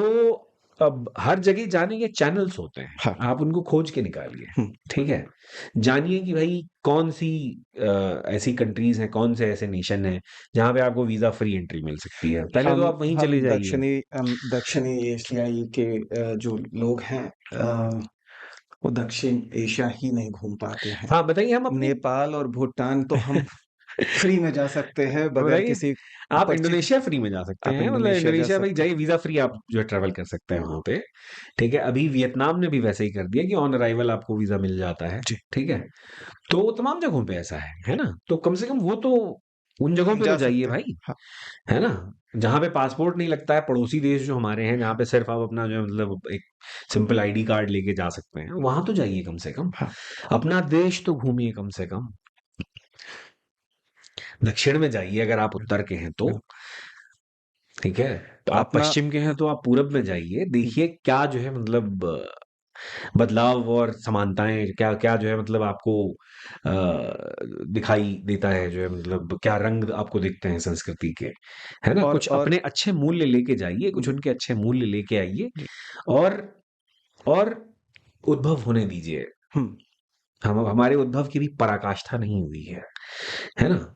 B: अब हर जगह जाने के चैनल्स होते हैं,
A: हाँ,
B: आप उनको खोज के निकालिए,
A: हुँ,
B: ठीक है? जानिए कि भई कौन-सी ऐसी कंट्रीज़ हैं, कौन से ऐसे नेशन हैं, जहाँ पे आपको वीज़ा फ्री एंट्री मिल सकती है। पहले तो
A: हम
B: आप वहीं
A: हम
B: चले जाइए।
A: दक्षिणी एशियाई के जो लोग हैं वो दक्षिण एशिया ही नहीं घूम पाते हैं।
B: हाँ, बताइए हम अपनी
A: नेपाल और भूटान तो हम फ्री में जा सकते हैं बगैर
B: बताइए,
A: किसी
B: आप
A: पर्ची के।
B: इंडोनेशिया फ्री में जा सकते
A: आप
B: हैं, मतलब
A: इंडोनेशिया जा
B: इंडोनेशिया भाई
A: सकते हैं।
B: जाइए वीज़ा फ्री आप जो है ट्रैवल कर सकते हैं
A: हुँ,
B: वहाँ पे, ठीक है? अभी वियतनाम ने भी वैसे ही कर दिया कि ऑन अराइवल आपको वीज़ा मिल जाता है,
A: जी,
B: ठीक है? तो तमाम जगहों पे ऐसा है ना? तो कम से कम वो तो उन जगहों पे तो
A: जा
B: जाइए
A: सकते हैं।
B: भाई,
A: हाँ,
B: है ना? जहाँ पे पासपोर्ट नहीं लगता है, पड़ोसी देश जो हमारे हैं, जहाँ पे सिर्फ़ आप अपना जो है मतलब एक सिंपल आईडी कार्ड लेके जा सकते हैं, वहाँ तो जाइए कम से कम।
A: हाँ,
B: अपना देश तो घूमिए कम से कम। दक्षिण में जाइए अगर आप उत्तर के हैं तो,
A: बिल्कुल।
B: ठीक है? तो आप
A: अपना
B: पश्चिम के हैं तो आप पूरब में जाइए,
A: हुँ,
B: देखिए क्या जो है मतलब बदलाव और समानताएँ क्या-क्या जो है मतलब आपको दिखाई देता है जो है मतलब क्या रंग आपको दिखते हैं संस्कृति के, है ना? कुछ
A: और
B: अपने अच्छे मूल्य लेके जाइए, कुछ
A: जी,
B: उनके अच्छे मूल्य लेके आइए
A: जी।
B: और और उद्भव होने दीजिए।
A: हुँ,
B: हम हमारे उद्भव की भी पराकाष्ठा नहीं हुई है ना?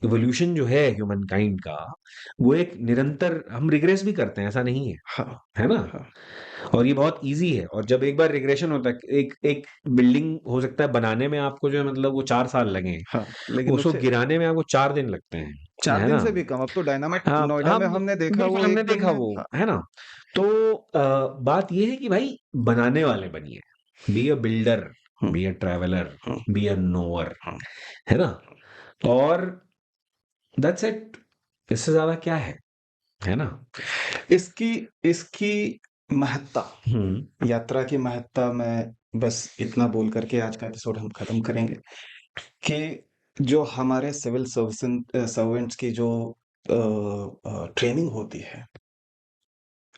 B: इवोल्यूशन जो है ह्यूमनकाइंड का, वो एक निरंतर हम रिग्रेस भी करते हैं, ऐसा नहीं
A: हाँ,
B: है ना?
A: हाँ,
B: और ये बहुत ईज़ी है और जब एक बार रिग्रेशन होता है, एक एक बिल्डिंग हो सकता है बनाने में आपको जो है मतलब वो 4 साल लगें,
A: हाँ। लेकिन
B: उसको
A: उसे
B: गिराने में आपको 4 दिन लगते हैं,
A: 4
B: है
A: दिन
B: ना?
A: से भी कम, अब तो डायनामाइट
B: हाँ,
A: नोएडा
B: हाँ,
A: में हमने देखा वो
B: बिल्कुल हमने
A: 1 दिन
B: देखा
A: में।
B: वो,
A: हाँ,
B: है ना? तो बात ये है कि भाई बनाने वाले बनिए, बी अ बिल्डर,
A: हुँ,
B: बी अ ट्रैवलर,
A: हुँ,
B: बी अ नोअर,
A: हुँ।
B: है ना? और दैट्स इट, इससे ज़्यादा क्या है ना?
A: इसकी इसकी महत्ता,
B: हुँ,
A: यात्रा की महत्ता मैं बस इतना बोल कर के आज का एपिसोड हम खत्म करेंगे कि जो हमारे सर्वेंट्स की जो ट्रेनिंग होती है,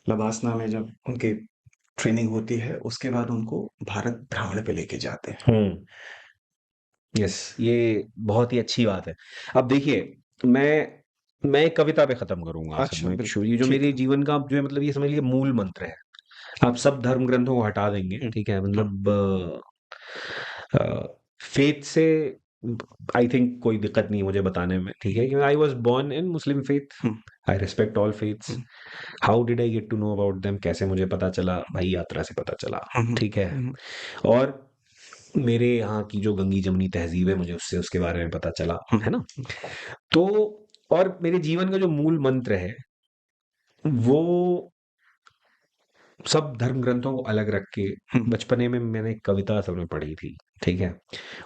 A: लबासना में जब उनकी ट्रेनिंग होती है, उसके बाद उनको भारत भ्रमण पे लेके जाते हैं।
B: हुँ। यस, ये बहुत ही अच्छी बात है। अब देखिए, मैं एक कविता पे ख़त्म करूँगा असल
A: अच्छा,
B: में।
A: बिल्कुल,
B: ये जो
A: ठीक
B: मेरे
A: है।
B: जीवन का जो है मतलब ये समझ लीजिए मूल मंत्र है। आप सब धर्म ग्रंथों को हटा देंगे,
A: हुँ,
B: ठीक है?
A: हाँ,
B: मतलब फ़ेथ से आई थिंक कोई दिक्कत नहीं है मुझे बताने में, ठीक है? क्योंकि I was born in Muslim faith.
A: हुँ,
B: आई रिस्पेक्ट ऑल फ़ेथ्स।
A: हुँ,
B: how did I get to know about them? कैसे मुझे पता चला? भाई यात्रा से पता चला,
A: हुँ, हुँ,
B: ठीक है?
A: हुँ,
B: और मेरे यहाँ की जो गंगी-जमुनी तहज़ीब है, मुझे उससे उसके बारे में पता चला,
A: हुँ,
B: है ना?
A: हुँ,
B: तो और मेरे जीवन का जो मूल मंत्र है, वो सब धर्म ग्रंथों को अलग रख के
A: हुँ,
B: बचपने में मैंने एक कविता असल में पढ़ी थी, ठीक है?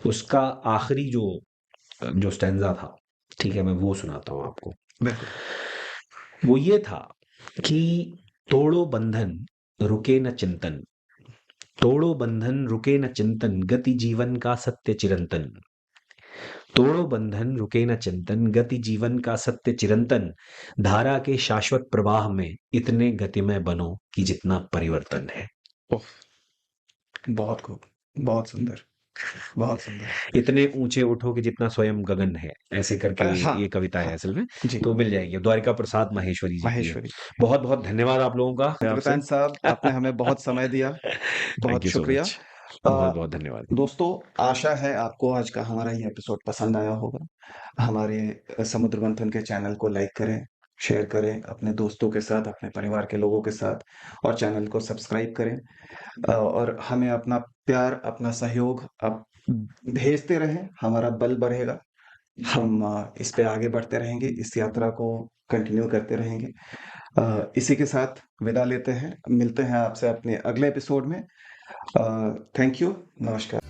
B: उसका आखिरी जो स्टैन्ज़ा था, ठीक है? मैं वो सुनाता हूँ आपको।
A: बिल्कुल।
B: वो ये था कि तोड़ो बंधन, रुके न चिंतन, तोड़ो बंधन, रुके न चिंतन, गति जीवन का सत्य चिरंतन। तोड़ो बंधन, रुके न चिंतन, गति जीवन का सत्य चिरंतन, धारा के शाश्वत प्रवाह में इतने गतिमय बनो कि जितना परिवर्तन है।
A: ओह! बहुत खूब, बहुत सुंदर, बहुत सुंदर।
B: इतने ऊंचे उठो कि जितना स्वयं गगन है, ऐसे करके
A: हाँ,
B: ये कविता है
A: हाँ,
B: असल में।
A: जी,
B: तो मिल जाएगी, द्वारिका प्रसाद माहेश्वरी जी की है।
A: माहेश्वरी।
B: बहुत बहुत धन्यवाद आप लोगों का आपसे।
A: कृतांत साहब, आपने हमें बहुत समय दिया,
B: थैंक
A: बहुत
B: यू सो
A: शुक्रिया।
B: मच। बहुत
A: अ,
B: बहुत धन्यवाद।
A: दोस्तों, आशा है आपको आज का हमारा ये एपिसोड पसंद आया होगा। हमारे समुद्र मंथन के चैनल को लाइक करें, शेयर करें अपने दोस्तों के साथ, अपने परिवार के लोगों के साथ और चैनल को सब्सक्राइब करें। और हमें अपना प्यार, अपना सहयोग आप भेजते रहें, हमारा बल बढ़ेगा। हम इस पे आगे बढ़ते रहेंगे, इस यात्रा को कंटिन्यू करते रहेंगे। इसी के साथ विदा लेते हैं, मिलते हैं आपसे अपने अगले एपिसोड में। थैंक यू, नमस्कार।